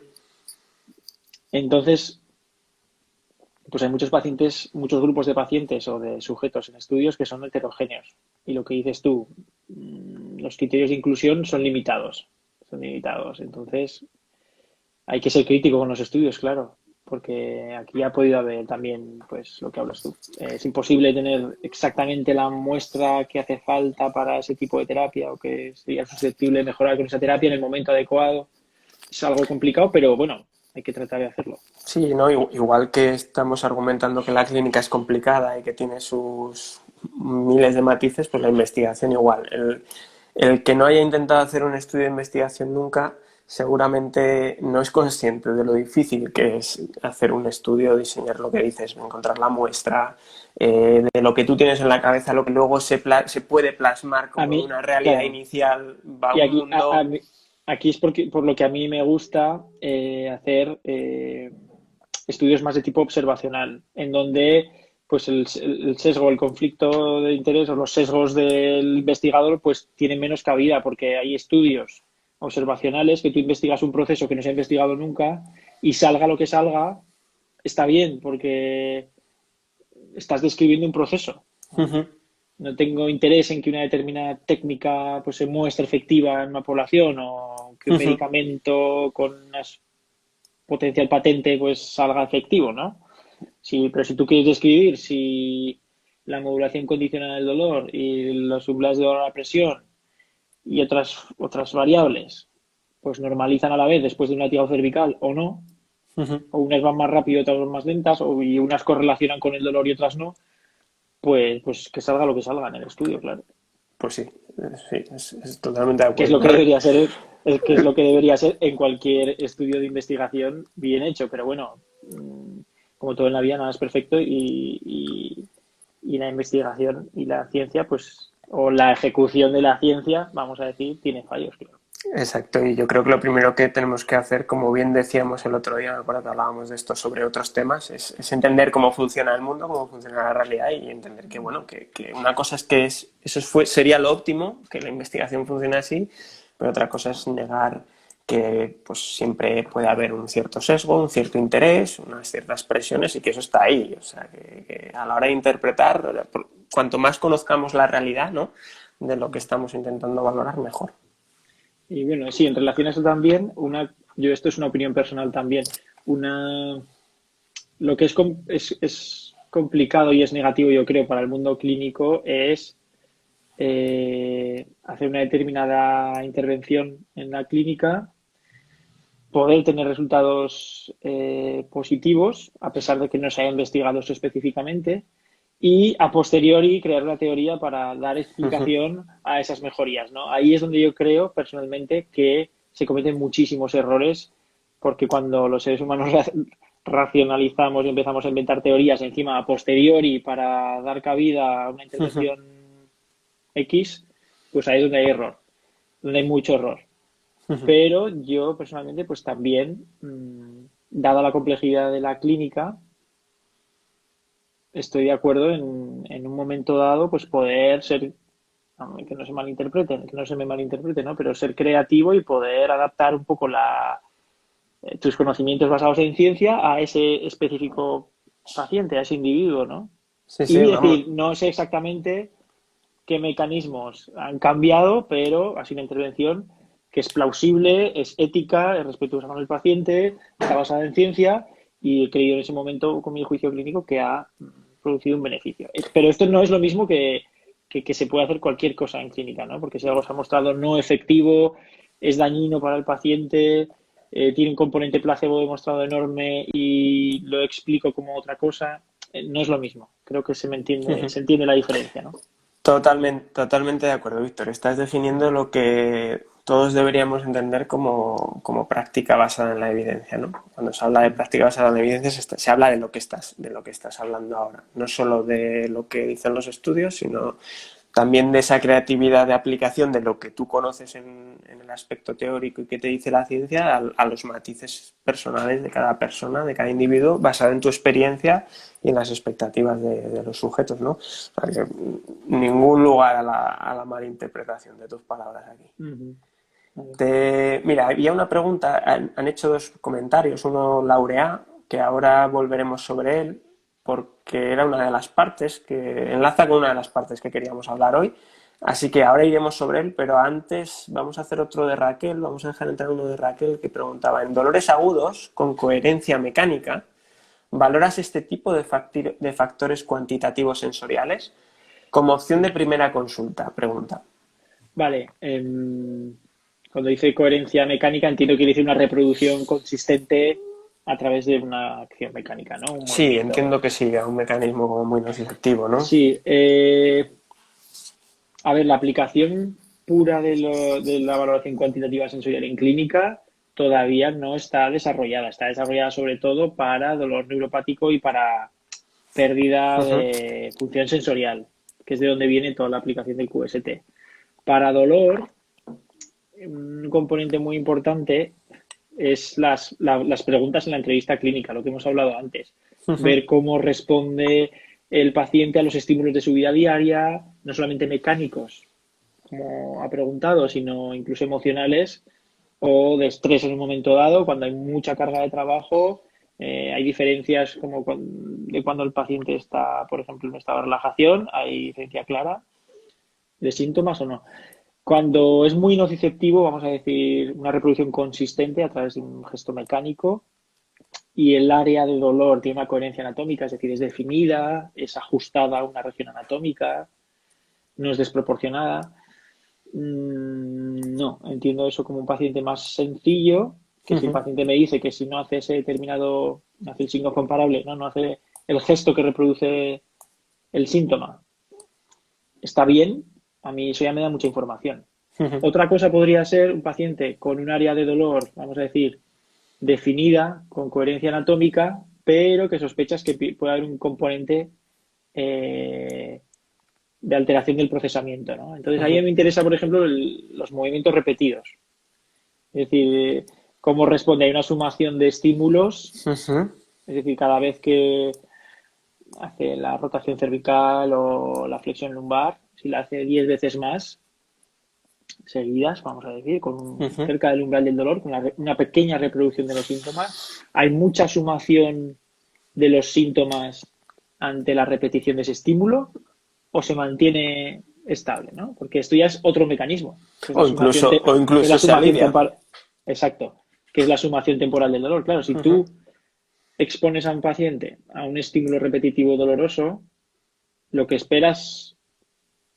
Entonces, pues hay muchos pacientes, muchos grupos de pacientes o de sujetos en estudios que son heterogéneos. Y lo que dices tú, los criterios de inclusión son limitados. Son limitados. Entonces, hay que ser crítico con los estudios, claro, porque aquí ha podido haber también, pues, lo que hablas tú. Es imposible tener exactamente la muestra que hace falta para ese tipo de terapia o que sería susceptible de mejorar con esa terapia en el momento adecuado. Es algo complicado, pero bueno, hay que tratar de hacerlo. Sí, ¿no? Igual que estamos argumentando que la clínica es complicada y que tiene sus miles de matices, pues la investigación igual. El que no haya intentado hacer un estudio de investigación nunca, seguramente no es consciente de lo difícil que es hacer un estudio, diseñar lo que dices, encontrar la muestra, de lo que tú tienes en la cabeza, lo que luego se puede plasmar A como mí, una realidad claro, inicial, va a y un aquí, mundo. aquí es por lo que a mí me gusta hacer estudios más de tipo observacional, en donde pues el sesgo, el conflicto de interés o los sesgos del investigador pues tienen menos cabida porque hay estudios observacionales que tú investigas un proceso que no se ha investigado nunca y salga lo que salga, está bien porque estás describiendo un proceso. ¿No? Ujú, No tengo interés en que una determinada técnica pues, se muestre efectiva en una población o que un ujú, medicamento con una potencial patente pues salga efectivo, ¿no? Sí, pero si tú quieres describir si la modulación condicional del dolor y los umbrales de dolor a la presión y otras variables pues normalizan a la vez después de un latigazo cervical o no, ujú. o unas van más rápido, otras van más lentas, y unas correlacionan con el dolor y otras no, pues que salga lo que salga en el estudio, claro. Pues sí, sí, es totalmente de Que es acuerdo. lo que debería ser, que es lo que debería ser en cualquier estudio de investigación bien hecho, pero bueno, como todo en la vida, nada es perfecto y la investigación y la ciencia, pues, o la ejecución de la ciencia, vamos a decir, tiene fallos, claro. Exacto, y yo creo que lo primero que tenemos que hacer, como bien decíamos el otro día, me acuerdo que hablábamos de esto sobre otros temas, es entender cómo funciona el mundo, cómo funciona la realidad y entender que, bueno, que una cosa es que sería lo óptimo, que la investigación funcione así, pero otra cosa es negar que pues siempre puede haber un cierto sesgo, un cierto interés, unas ciertas presiones y que eso está ahí. O sea, que a la hora de interpretar, cuanto más conozcamos la realidad, ¿no?, de lo que estamos intentando valorar, mejor. Y bueno, sí, en relación a eso también, yo esto es una opinión personal también, una, lo que es complicado y es negativo, yo creo, para el mundo clínico es hacer una determinada intervención en la clínica, poder tener resultados positivos, a pesar de que no se haya investigado eso específicamente, y a posteriori crear una teoría para dar explicación a esas mejorías, ¿no? Ahí es donde yo creo personalmente que se cometen muchísimos errores, porque cuando los seres humanos racionalizamos y empezamos a inventar teorías encima a posteriori para dar cabida a una intervención X, pues ahí es donde hay error, donde hay mucho error. Pero yo personalmente, pues también, dada la complejidad de la clínica, estoy de acuerdo en un momento dado, pues poder ser, que no se malinterprete, que no se me malinterprete, ¿no? Pero ser creativo y poder adaptar un poco tus conocimientos basados en ciencia a ese específico paciente, a ese individuo, ¿no? Sí, sí, Y vamos. decir, no sé exactamente qué mecanismos han cambiado, pero ha sido una intervención que es plausible, es ética, es respetuosa con el paciente, está basada en ciencia y he creído en ese momento, con mi juicio clínico, que ha producido un beneficio. Pero esto no es lo mismo que se puede hacer cualquier cosa en clínica, ¿no? Porque si algo se ha mostrado no efectivo, es dañino para el paciente, tiene un componente placebo demostrado enorme y lo explico como otra cosa, no es lo mismo. Creo que se entiende la diferencia, ¿no? Totalmente, totalmente de acuerdo, Víctor. Estás definiendo lo que todos deberíamos entender como práctica basada en la evidencia, ¿no? Cuando se habla de práctica basada en la evidencia, se habla de lo que estás hablando ahora. No solo de lo que dicen los estudios, sino también de esa creatividad de aplicación de lo que tú conoces en el aspecto teórico y que te dice la ciencia a los matices personales de cada persona, de cada individuo, basado en tu experiencia y en las expectativas de los sujetos, ¿no? O sea, que ningún lugar a la malinterpretación de tus palabras aquí. Vale. Mira, había una pregunta, han hecho dos comentarios, uno Laurea, que ahora volveremos sobre él, porque era una de las partes que enlaza con una de las partes que queríamos hablar hoy. Así que ahora iremos sobre él, pero antes vamos a hacer otro de Raquel, vamos a dejar entrar uno de Raquel que preguntaba, en dolores agudos con coherencia mecánica, ¿valoras este tipo de factores cuantitativos sensoriales? Como opción de primera consulta, pregunta. Vale. Cuando dice coherencia mecánica, entiendo que quiere decir una reproducción consistente a través de una acción mecánica, ¿no? Un Sí, movimiento. entiendo que sí, a un mecanismo como muy nocivo, ¿no? Sí. A ver, la aplicación pura de la valoración cuantitativa sensorial en clínica todavía no está desarrollada. Está desarrollada sobre todo para dolor neuropático y para pérdida Ujú, de función sensorial, que es de donde viene toda la aplicación del QST. Para dolor, un componente muy importante es las preguntas en la entrevista clínica, lo que hemos hablado antes. ujú, Ver cómo responde el paciente a los estímulos de su vida diaria, no solamente mecánicos, como ha preguntado, sino incluso emocionales o de estrés en un momento dado, cuando hay mucha carga de trabajo. Hay diferencias como de cuando el paciente está, por ejemplo, en un estado de relajación, hay diferencia clara de síntomas o no. Cuando es muy nociceptivo, vamos a decir una reproducción consistente a través de un gesto mecánico y el área de dolor tiene una coherencia anatómica, es decir, es definida, es ajustada a una región anatómica, no es desproporcionada. No, entiendo eso como un paciente más sencillo, que si el ujú. paciente me dice que si no hace ese determinado, no hace el signo comparable, no hace el gesto que reproduce el síntoma, está bien, a mí eso ya me da mucha información. Otra cosa podría ser un paciente con un área de dolor, vamos a decir, definida, con coherencia anatómica, pero que sospechas que puede haber un componente eh, de alteración del procesamiento, ¿no? Entonces, ahí me interesa, por ejemplo, los movimientos repetidos. Es decir, cómo responde a una sumación de estímulos, Ujú. es decir, cada vez que hace la rotación cervical o la flexión lumbar, si la hace 10 veces más seguidas, vamos a decir, Ujú. cerca del umbral del dolor, con una pequeña reproducción de los síntomas, hay mucha sumación de los síntomas ante la repetición de ese estímulo o se mantiene estable, ¿no? Porque esto ya es otro mecanismo, que es O la incluso, sumación, o que es incluso la se sumación alivia. temporal, exacto, que es la sumación temporal del dolor. Claro, si Ujú. tú expones a un paciente a un estímulo repetitivo doloroso, lo que esperas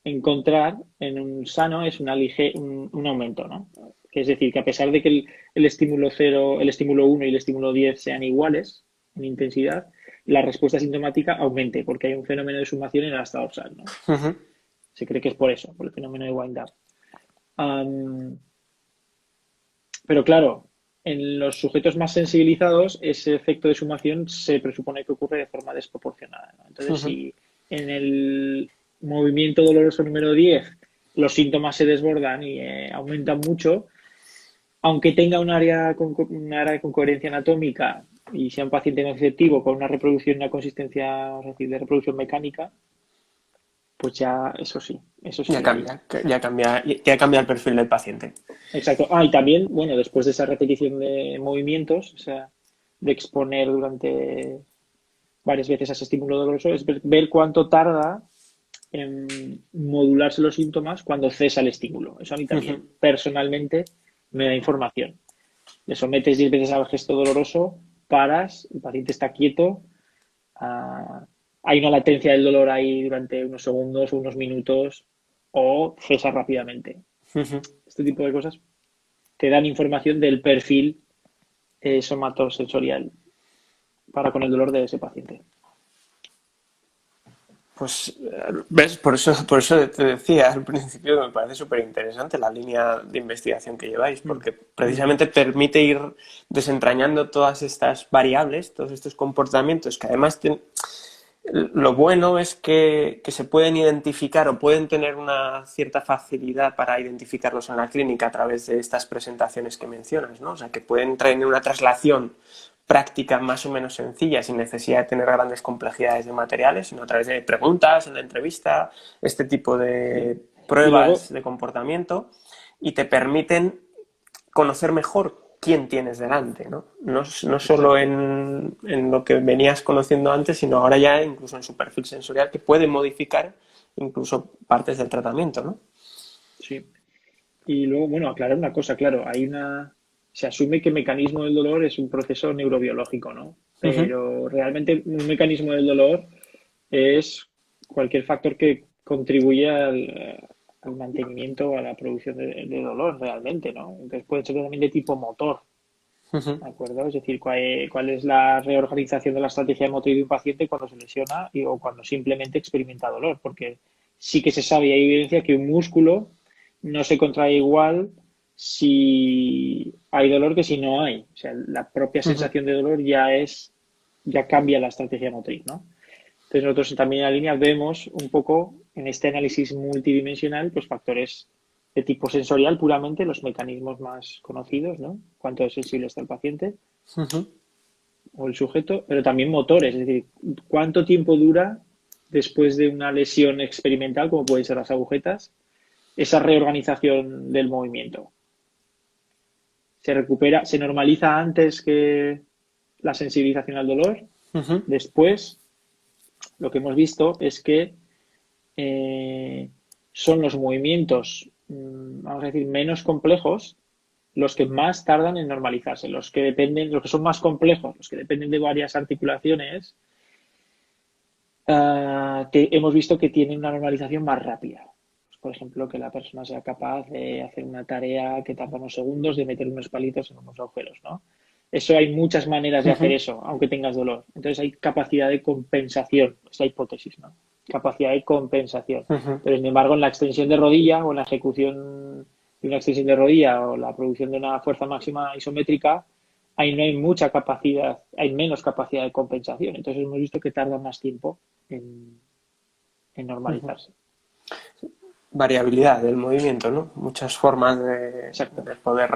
encontrar en un sano es un aumento, ¿no? Que es decir, que a pesar de que el estímulo 0, el estímulo 1 y el estímulo 10 sean iguales en intensidad, la respuesta sintomática aumente, porque hay un fenómeno de sumación en el asta dorsal, ¿no? Ujú. Se cree que es por eso, por el fenómeno de wind-up. Um, pero claro, en los sujetos más sensibilizados, ese efecto de sumación se presupone que ocurre de forma desproporcionada, ¿no? Entonces, Ujú. si en el movimiento doloroso número 10 los síntomas se desbordan y aumentan mucho, aunque tenga un área con coherencia anatómica y sea un paciente no receptivo con una reproducción, una consistencia, vamos a decir, de reproducción mecánica, pues ya eso Ya sí. cambia, ya cambia el perfil del paciente. Exacto. Ah, y también, bueno, después de esa repetición de movimientos, o sea, de exponer durante varias veces a ese estímulo doloroso, es ver cuánto tarda en modularse los síntomas cuando cesa el estímulo. Eso a mí Ujú. también, personalmente, me da información. Le sometes 10 veces al gesto doloroso, paras, el paciente está quieto, ah, hay una latencia del dolor ahí durante unos segundos o unos minutos, o cesa rápidamente. Ujú. Este tipo de cosas te dan información del perfil somatosensorial para con el dolor de ese paciente. Pues, ves, por eso te decía al principio que me parece súper interesante la línea de investigación que lleváis, Mm, porque mm, precisamente permite ir desentrañando todas estas variables, todos estos comportamientos que además lo bueno es que se pueden identificar o pueden tener una cierta facilidad para identificarlos en la clínica a través de estas presentaciones que mencionas, ¿no? O sea, que pueden traer una traslación práctica más o menos sencilla, sin necesidad de tener grandes complejidades de materiales, sino a través de preguntas en la entrevista, este tipo sí. de Y pruebas luego, de comportamiento, y te permiten conocer mejor quién tienes delante, ¿no? No solo exacto, en lo que venías conociendo antes, sino ahora ya incluso en su perfil sensorial que puede modificar incluso partes del tratamiento, ¿no? sí. Y luego, bueno, aclarar una cosa, claro, se asume que el mecanismo del dolor es un proceso neurobiológico, ¿no? Ujú. Pero realmente un mecanismo del dolor es cualquier factor que contribuye al mantenimiento, a la producción de dolor realmente, ¿no? Entonces puede ser también de tipo motor, Ujú. ¿de acuerdo? Es decir, cuál es la reorganización de la estrategia motriz de un paciente cuando se lesiona o cuando simplemente experimenta dolor, porque sí que se sabe y hay evidencia que un músculo no se contrae igual si hay dolor que si no hay. O sea, la propia Ujú. sensación de dolor ya cambia la estrategia motriz, ¿no? Entonces nosotros también en la línea vemos un poco en este análisis multidimensional pues factores de tipo sensorial puramente, los mecanismos más conocidos, ¿no? Cuánto es sensible está el paciente Ujú. o el sujeto, pero también motores, es decir, cuánto tiempo dura después de una lesión experimental, como pueden ser las agujetas, esa reorganización del movimiento. Se recupera, se normaliza antes que la sensibilización al dolor. Ujú. Después, lo que hemos visto es que eh, son los movimientos, vamos a decir, menos complejos los que más tardan en normalizarse, los que son más complejos, los que dependen de varias articulaciones, hemos visto que tienen una normalización más rápida. Pues, por ejemplo, que la persona sea capaz de hacer una tarea que tarda unos segundos, de meter unos palitos en unos agujeros, ¿no? Eso hay muchas maneras de hacer Ujú. eso, aunque tengas dolor. Entonces hay capacidad de compensación, es la hipótesis, ¿no? Capacidad de compensación. Ujú. Pero sin embargo, en la extensión de rodilla o en la ejecución de una extensión de rodilla o la producción de una fuerza máxima isométrica, ahí no hay mucha capacidad, hay menos capacidad de compensación. Entonces hemos visto que tarda más tiempo en, en Ujú. normalizarse. Variabilidad del movimiento, ¿no? Muchas formas Exacto. de poder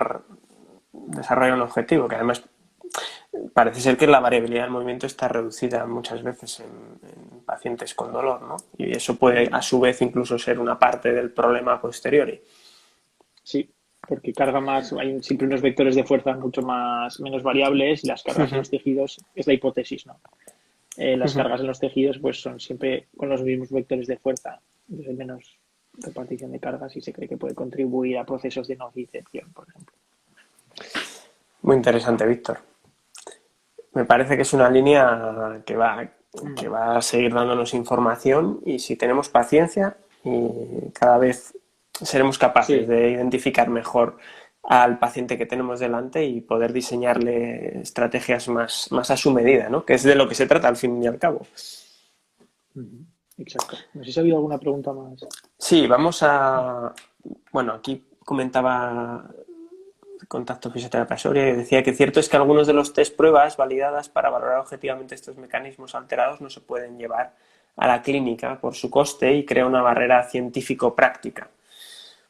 desarrolla un objetivo, que además parece ser que la variabilidad del movimiento está reducida muchas veces en pacientes con dolor, ¿no? Y eso puede a su vez incluso ser una parte del problema a posteriori. Sí, porque carga más, hay siempre unos vectores de fuerza mucho más, menos variables y las cargas en los tejidos, es la hipótesis, ¿no? Las cargas en los tejidos pues son siempre con los mismos vectores de fuerza, entonces hay menos repartición de cargas y se cree que puede contribuir a procesos de nocicepción, por ejemplo. Muy interesante, Víctor. Me parece que es una línea que va a seguir dándonos información y si tenemos paciencia y cada vez seremos capaces Sí, de identificar mejor al paciente que tenemos delante y poder diseñarle estrategias más a su medida, ¿no? Que es de lo que se trata al fin y al cabo. exacto. No sé si ha habido alguna pregunta más. Sí, vamos a... Bueno, aquí comentaba contacto fisioterapia Soria y decía que cierto es que algunos de los test pruebas validadas para valorar objetivamente estos mecanismos alterados no se pueden llevar a la clínica por su coste y crea una barrera científico-práctica.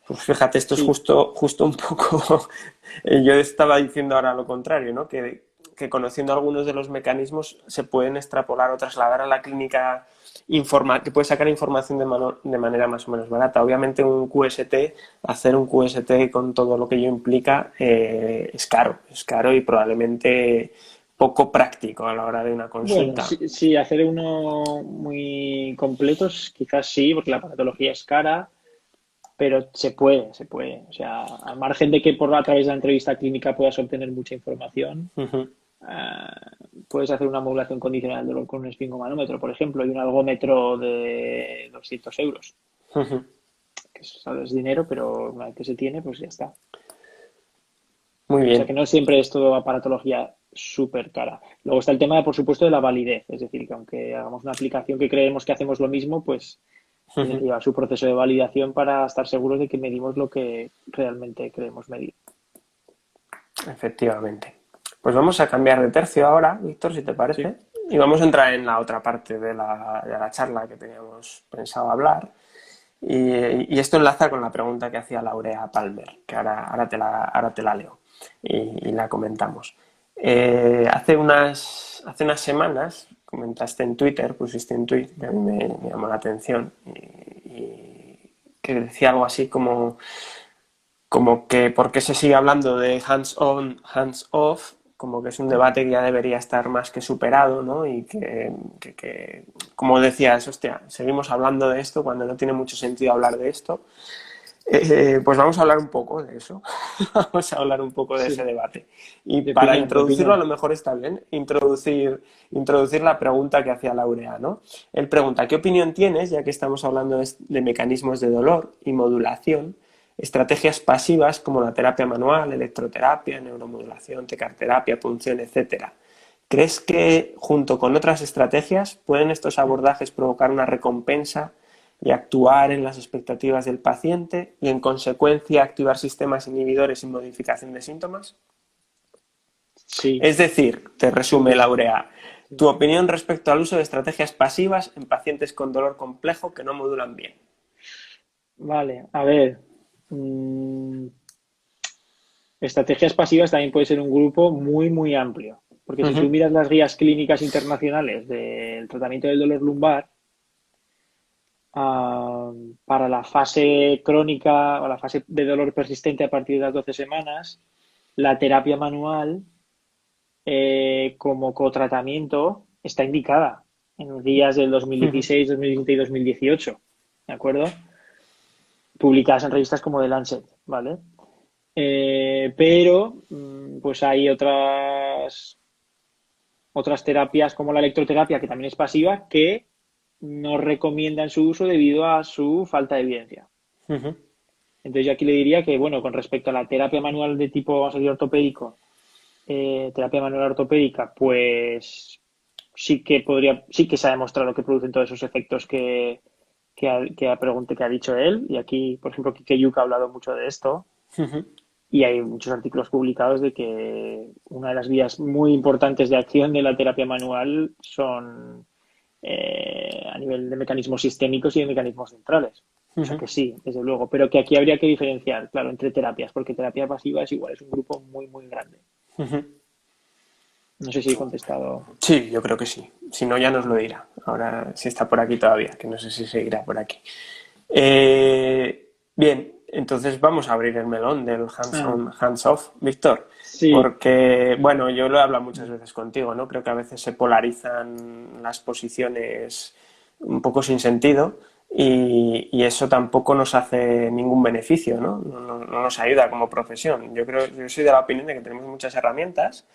Pues fíjate, esto es Sí, justo un poco... Yo estaba diciendo ahora lo contrario, ¿no? Que conociendo algunos de los mecanismos se pueden extrapolar o trasladar a la clínica que puede sacar información de manera más o menos barata. Obviamente hacer un QST con todo lo que ello implica es caro y probablemente poco práctico a la hora de una bueno, consulta. sí, sí, hacer uno muy completos quizás sí, porque la patología es cara, pero se puede, se puede. O sea, al margen de que a través de la entrevista clínica puedas obtener mucha información, Ujú, puedes hacer una modulación condicional del dolor con un esfingomanómetro, por ejemplo, y un algómetro de 200 euros, ujú. que es dinero, pero una vez que se tiene, pues ya está. Muy O sea que bien. no siempre es todo aparatología súper cara. Luego está el tema, por supuesto, de la validez. Es decir, que aunque hagamos una aplicación que creemos que hacemos lo mismo, pues tiene que Ujú. llevar su proceso de validación para estar seguros de que medimos lo que realmente queremos medir. Efectivamente. Pues vamos a cambiar de tercio ahora, Víctor, si te Sí. parece, y vamos a entrar en la otra parte de la charla que teníamos pensado hablar. Y esto enlaza con la pregunta que hacía Laurea Palmer, que ahora te la leo y la comentamos. Hace unas semanas comentaste en Twitter, pusiste un tweet que a mí me llamó la atención y que decía algo así como que por qué se sigue hablando de hands-on, hands-off, como que es un debate que ya debería estar más que superado, ¿no? Y como decías, hostia, seguimos hablando de esto cuando no tiene mucho sentido hablar de esto. Pues vamos a hablar un poco de eso, vamos a hablar un poco de ese Sí, debate. Y de para opinión, de introducirlo a opinión. lo mejor está bien introducir la pregunta que hacía Laurea, ¿no? Él pregunta, ¿qué opinión tienes, ya que estamos hablando de mecanismos de dolor y modulación, estrategias pasivas como la terapia manual, electroterapia, neuromodulación, tecarterapia, punción, etcétera? ¿Crees que junto con otras estrategias pueden estos abordajes provocar una recompensa y actuar en las expectativas del paciente y en consecuencia activar sistemas inhibidores y modificación de síntomas? Sí, Es decir, te resume sí, Laurea, sí. tu opinión respecto al uso de estrategias pasivas en pacientes con dolor complejo que no modulan bien. Vale, a ver. mm, Estrategias pasivas también puede ser un grupo muy, muy amplio. Porque Uh si tú -huh, miras las guías clínicas internacionales del tratamiento del dolor lumbar, ah, para la fase crónica o la fase de dolor persistente a partir de las 12 semanas, la terapia manual como cotratamiento está indicada en guías del uh -huh. 2016, 2017 y 2018, ¿de acuerdo? Publicadas en revistas como The Lancet, ¿vale? Pero pues hay otras terapias como la electroterapia, que también es pasiva, que no recomiendan su uso debido a su falta de evidencia. Uh -huh. Entonces yo aquí le diría que, bueno, con respecto a la terapia manual de tipo, vamos a decir, ortopédico, terapia manual ortopédica, pues sí que se ha demostrado que producen todos esos efectos que ha dicho él. Y aquí, por ejemplo, Kike Yuka ha hablado mucho de esto. Uh -huh. Y hay muchos artículos publicados de que una de las vías muy importantes de acción de la terapia manual son a nivel de mecanismos sistémicos y de mecanismos centrales. O sea Ujú, que sí, desde luego, pero que aquí habría que diferenciar, claro, entre terapias, porque terapia pasiva es igual, es un grupo muy, muy grande. ujú. No sé si he contestado. Sí, yo creo que sí. Si no, ya nos lo dirá. Ahora sí está por aquí todavía, que no sé si seguirá por aquí. Bien, entonces vamos a abrir el melón del Ah, hands-on, hands-off, Víctor, sí. porque, bueno, yo lo he hablado muchas veces contigo, ¿no? Creo que a veces se polarizan las posiciones un poco sin sentido y eso tampoco nos hace ningún beneficio, ¿no? No nos ayuda como profesión. Yo soy de la opinión de que tenemos muchas herramientas.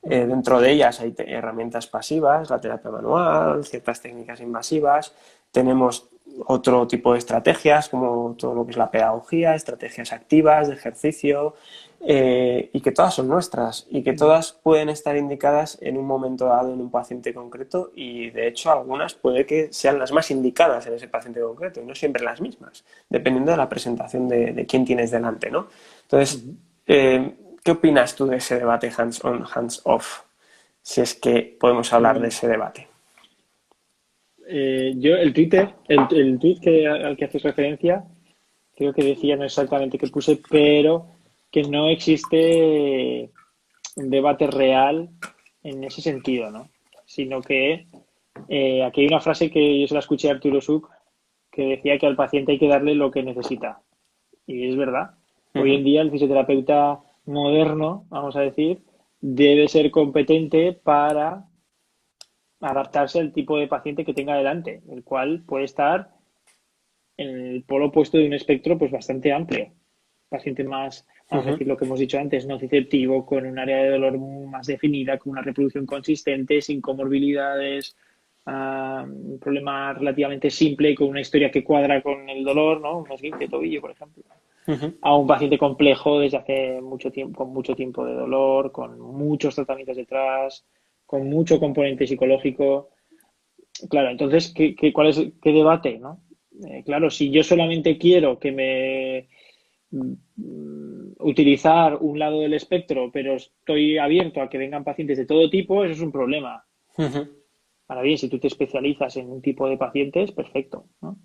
Dentro de ellas hay herramientas pasivas, la terapia manual, ciertas técnicas invasivas. Tenemos otro tipo de estrategias, como todo lo que es la pedagogía, estrategias activas de ejercicio, y que todas son nuestras y que todas pueden estar indicadas en un momento dado en un paciente concreto y de hecho algunas puede que sean las más indicadas en ese paciente concreto y no siempre las mismas, dependiendo de la presentación de quién tienes delante, ¿no? Entonces, ¿qué opinas tú de ese debate hands-on, hands-off? Si es que podemos hablar de Mm, ese debate. yo, el tweet al que haces referencia, creo que decía no exactamente qué puse, pero que no existe un debate real en ese sentido, ¿no? Sino que aquí hay una frase que yo se la escuché a Arturo Suc que decía que al paciente hay que darle lo que necesita. Y es verdad. Hoy Uh-huh. en día el fisioterapeuta moderno, vamos a decir, debe ser competente para adaptarse al tipo de paciente que tenga delante, el cual puede estar en el polo opuesto de un espectro pues bastante amplio. Paciente más, vamos a Uh-huh. decir lo que hemos dicho antes, no receptivo, con un área de dolor más definida, con una reproducción consistente, sin comorbilidades, un problema relativamente simple, con una historia que cuadra con el dolor, ¿no? Un esguince de tobillo, por ejemplo. Uh-huh. A un paciente complejo desde hace mucho tiempo, con mucho tiempo de dolor, con muchos tratamientos detrás, con mucho componente psicológico. Claro, entonces, ¿cuál es qué debate, no? Claro, si yo solamente quiero que me utilizar un lado del espectro, pero estoy abierto a que vengan pacientes de todo tipo, eso es un problema. Uh-huh. Ahora bien, si tú te especializas en un tipo de pacientes, perfecto, ¿no?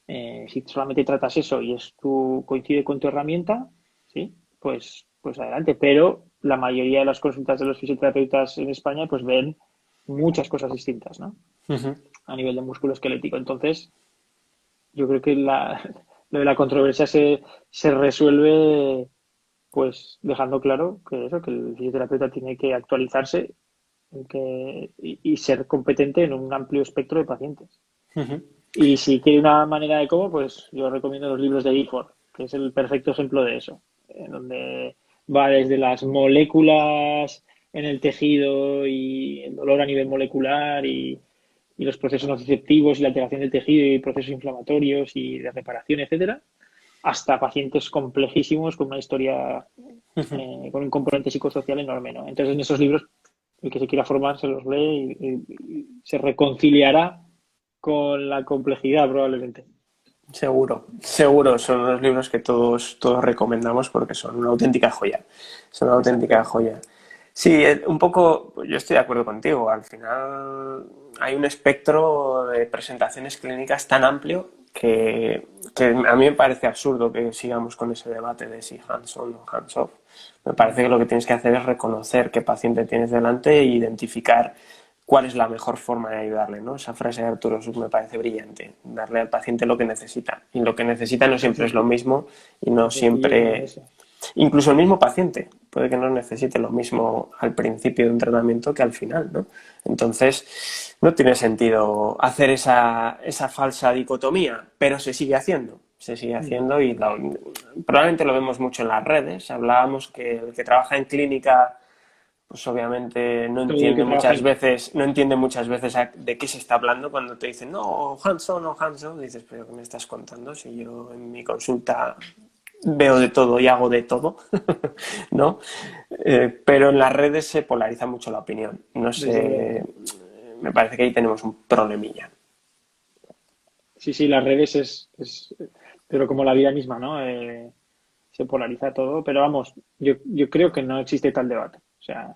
Si solamente tratas eso y coincide con tu herramienta, sí, pues adelante. Pero la mayoría de las consultas de los fisioterapeutas en España pues ven muchas cosas distintas, ¿no? Uh-huh. A nivel de músculo esquelético. Entonces, yo creo que lo de la controversia se resuelve pues dejando claro que eso, que el fisioterapeuta tiene que actualizarse y ser competente en un amplio espectro de pacientes. Uh-huh. Y si quiere una manera de cómo, pues yo recomiendo los libros de Gifford, que es el perfecto ejemplo de eso, en donde va desde las moléculas en el tejido y el dolor a nivel molecular y los procesos nociceptivos y la alteración del tejido y procesos inflamatorios y de reparación, etcétera, hasta pacientes complejísimos con una historia, con un componente psicosocial enorme, ¿no? Entonces, en esos libros, el que se quiera formar se los lee y se reconciliará con la complejidad, probablemente. Seguro, seguro, son unos libros que todos recomendamos porque son una auténtica joya. Son una auténtica Exacto. joya. Sí, un poco, yo estoy de acuerdo contigo. Al final hay un espectro de presentaciones clínicas tan amplio que a mí me parece absurdo que sigamos con ese debate de si hands-on o hands-off. Me parece que lo que tienes que hacer es reconocer qué paciente tienes delante e identificar cuál es la mejor forma de ayudarle, ¿no? Esa frase de Arturo Such me parece brillante, darle al paciente lo que necesita. Y lo que necesita no siempre es lo mismo y no siempre, Efectivamente. incluso el mismo paciente puede que no necesite lo mismo al principio de un tratamiento que al final, ¿no? Entonces, no tiene sentido hacer esa falsa dicotomía, pero se sigue haciendo y probablemente lo vemos mucho en las redes. Hablábamos que el que trabaja en clínica pues obviamente Todo el que trabaja en... no entiende muchas veces de qué se está hablando cuando te dicen no, hands-on o hands-on, dices, pero ¿qué me estás contando? Si yo en mi consulta veo de todo y hago de todo, ¿no? Pero en las redes se polariza mucho la opinión. No Desde luego. sé, me parece que ahí tenemos un problemilla. Sí, sí, las redes pero como la vida misma, ¿no? Se polariza todo, pero vamos, yo creo que no existe tal debate. O sea,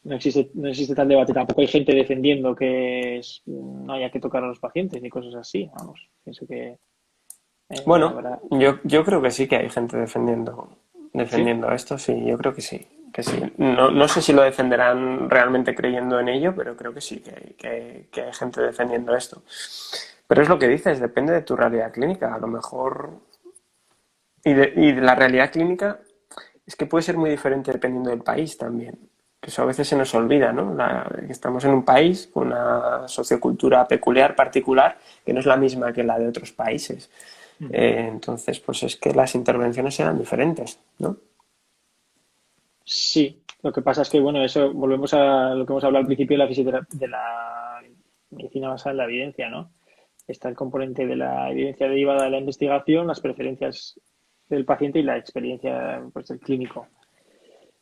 no existe tal debate. Tampoco hay gente defendiendo que no haya que tocar a los pacientes ni cosas así. Vamos, pienso que Bueno, Habrá... yo creo que sí que hay gente ¿Sí? defendiendo esto, sí, yo creo que sí, que sí. No, no sé si lo defenderán realmente creyendo en ello, pero creo que sí, que hay gente defendiendo esto. Pero es lo que dices, depende de tu realidad clínica. A lo mejor. Y de la realidad clínica es que puede ser muy diferente dependiendo del país también. Que eso a veces se nos olvida, ¿no? Que estamos en un país con una sociocultura peculiar, particular, que no es la misma que la de otros países. Ujú. Entonces, pues es que las intervenciones eran diferentes, ¿no? Sí, lo que pasa es que, bueno, eso volvemos a lo que hemos hablado al principio de la de la medicina basada en la evidencia, ¿no? Está el componente de la evidencia derivada de la investigación, las preferencias del paciente y la experiencia, pues, del clínico.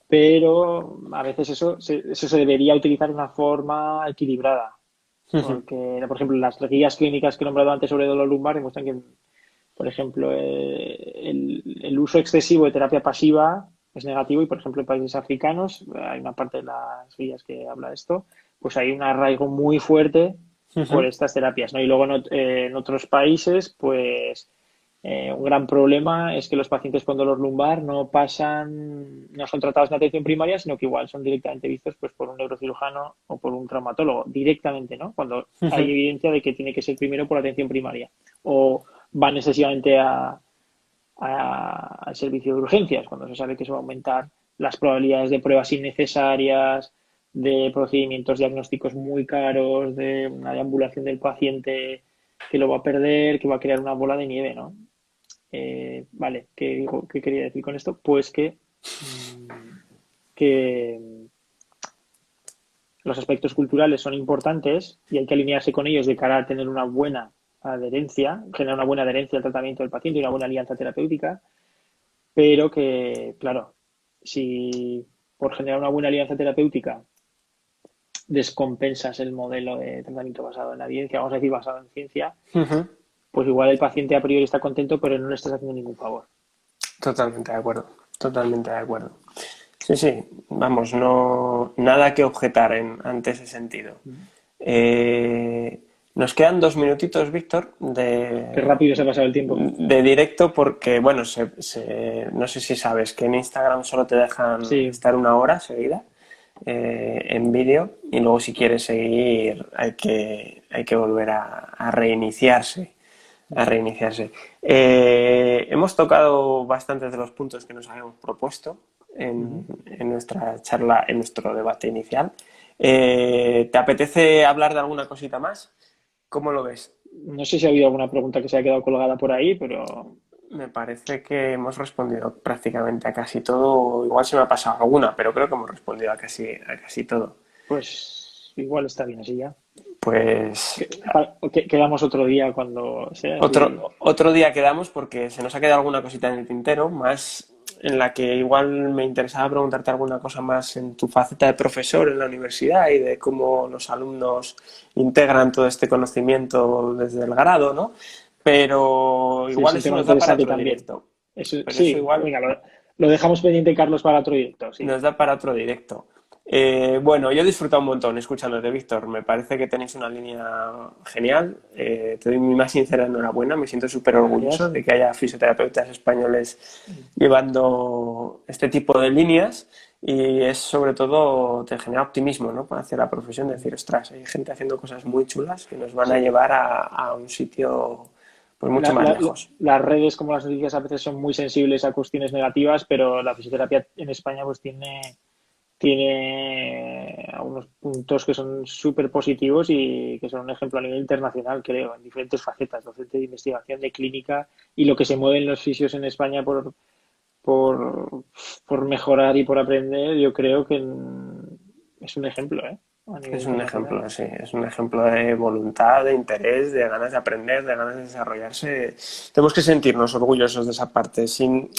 Pero a veces eso se debería utilizar de una forma equilibrada, porque, por ejemplo, las guías clínicas que he nombrado antes sobre dolor lumbar demuestran que, por ejemplo, el uso excesivo de terapia pasiva es negativo y, por ejemplo, en países africanos, hay una parte de las guías que habla de esto, pues hay un arraigo muy fuerte por estas terapias, ¿no? Y luego en otros países, pues un gran problema es que los pacientes con dolor lumbar no son tratados en atención primaria, sino que igual son directamente vistos pues por un neurocirujano o por un traumatólogo, directamente, ¿no? Cuando hay evidencia de que tiene que ser primero por atención primaria. O van excesivamente al servicio de urgencias, cuando se sabe que eso va a aumentar las probabilidades de pruebas innecesarias, de procedimientos diagnósticos muy caros, de una deambulación del paciente que lo va a perder, que va a crear una bola de nieve, ¿no? Vale, ¿qué quería decir con esto? Pues que los aspectos culturales son importantes y hay que alinearse con ellos de cara a tener una buena adherencia, generar una buena adherencia al tratamiento del paciente y una buena alianza terapéutica, pero que, claro, si por generar una buena alianza terapéutica descompensas el modelo de tratamiento basado en la evidencia, vamos a decir basado en ciencia, pues igual el paciente a priori está contento, pero no le estás haciendo ningún favor. Totalmente de acuerdo, totalmente de acuerdo. Sí, sí, vamos, no, nada que objetar ante ese sentido. Nos quedan 2 minutitos, Víctor, Qué rápido se ha pasado el tiempo. de directo porque, bueno, no sé si sabes que en Instagram solo te dejan Sí, estar 1 hora seguida en vídeo y luego si quieres seguir hay que volver a reiniciarse. A reiniciarse. Hemos tocado bastantes de los puntos que nos habíamos propuesto en nuestra charla, en nuestro debate inicial. ¿Te apetece hablar de alguna cosita más? ¿Cómo lo ves? no sé si ha habido alguna pregunta que se ha quedado colgada por ahí, pero Me parece que hemos respondido prácticamente a casi todo. Igual se me ha pasado alguna, pero creo que hemos respondido a casi todo. pues igual está bien así ya. Pues Quedamos otro día cuando sea así. otro día quedamos porque se nos ha quedado alguna cosita en el tintero, más en la que igual me interesaba preguntarte alguna cosa más en tu faceta de profesor en la universidad y de cómo los alumnos integran todo este conocimiento desde el grado, ¿no? Pero Sí, es igual un eso tema nos da para interesante otro también. directo. Eso, Pero eso sí, igual venga, lo dejamos pendiente, Carlos, para otro directo, sí. nos da para otro directo. Bueno, yo he disfrutado un montón escuchándote, Víctor. Me parece que tenéis una línea genial. Te doy mi más sincera enhorabuena. Me siento súper orgulloso Gracias. de que haya fisioterapeutas españoles llevando este tipo de líneas y es sobre todo, te genera optimismo, ¿no? Hacia la profesión, decir, ostras, hay gente haciendo cosas muy chulas que nos van a Sí. llevar a un sitio pues mucho más lejos. Las redes como las noticias a veces son muy sensibles a cuestiones negativas, pero la fisioterapia en España pues tiene algunos puntos que son súper positivos y que son un ejemplo a nivel internacional, creo, en diferentes facetas, docente de investigación, de clínica y lo que se mueven los fisios en España por, por mejorar y por aprender, yo creo que es un ejemplo, ¿eh? A nivel Es un internacional. ejemplo, sí, es un ejemplo de voluntad, de interés, de ganas de aprender, de ganas de desarrollarse. Tenemos que sentirnos orgullosos de esa parte,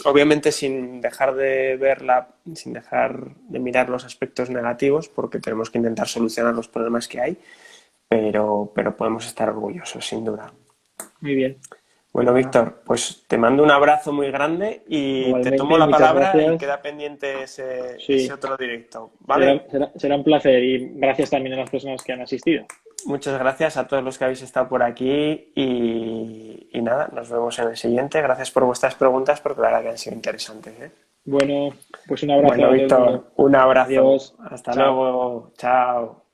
obviamente sin dejar de verla, sin dejar de mirar los aspectos negativos, porque tenemos que intentar solucionar los problemas que hay, pero podemos estar orgullosos, sin duda. Muy bien, pues Bueno, nada, Víctor, pues te mando un abrazo muy grande y te tomo igualmente, la muchas palabra y gracias. queda pendiente ese Sí, otro directo, ¿vale? será un placer y gracias también a las personas que han asistido. Muchas gracias a todos los que habéis estado por aquí y nada, nos vemos en el siguiente. Gracias por vuestras preguntas porque la verdad que han sido interesantes, ¿eh? Bueno, pues un abrazo Bueno, a todo el mundo. Víctor, un abrazo. Adiós. Hasta Chao. luego. Chao.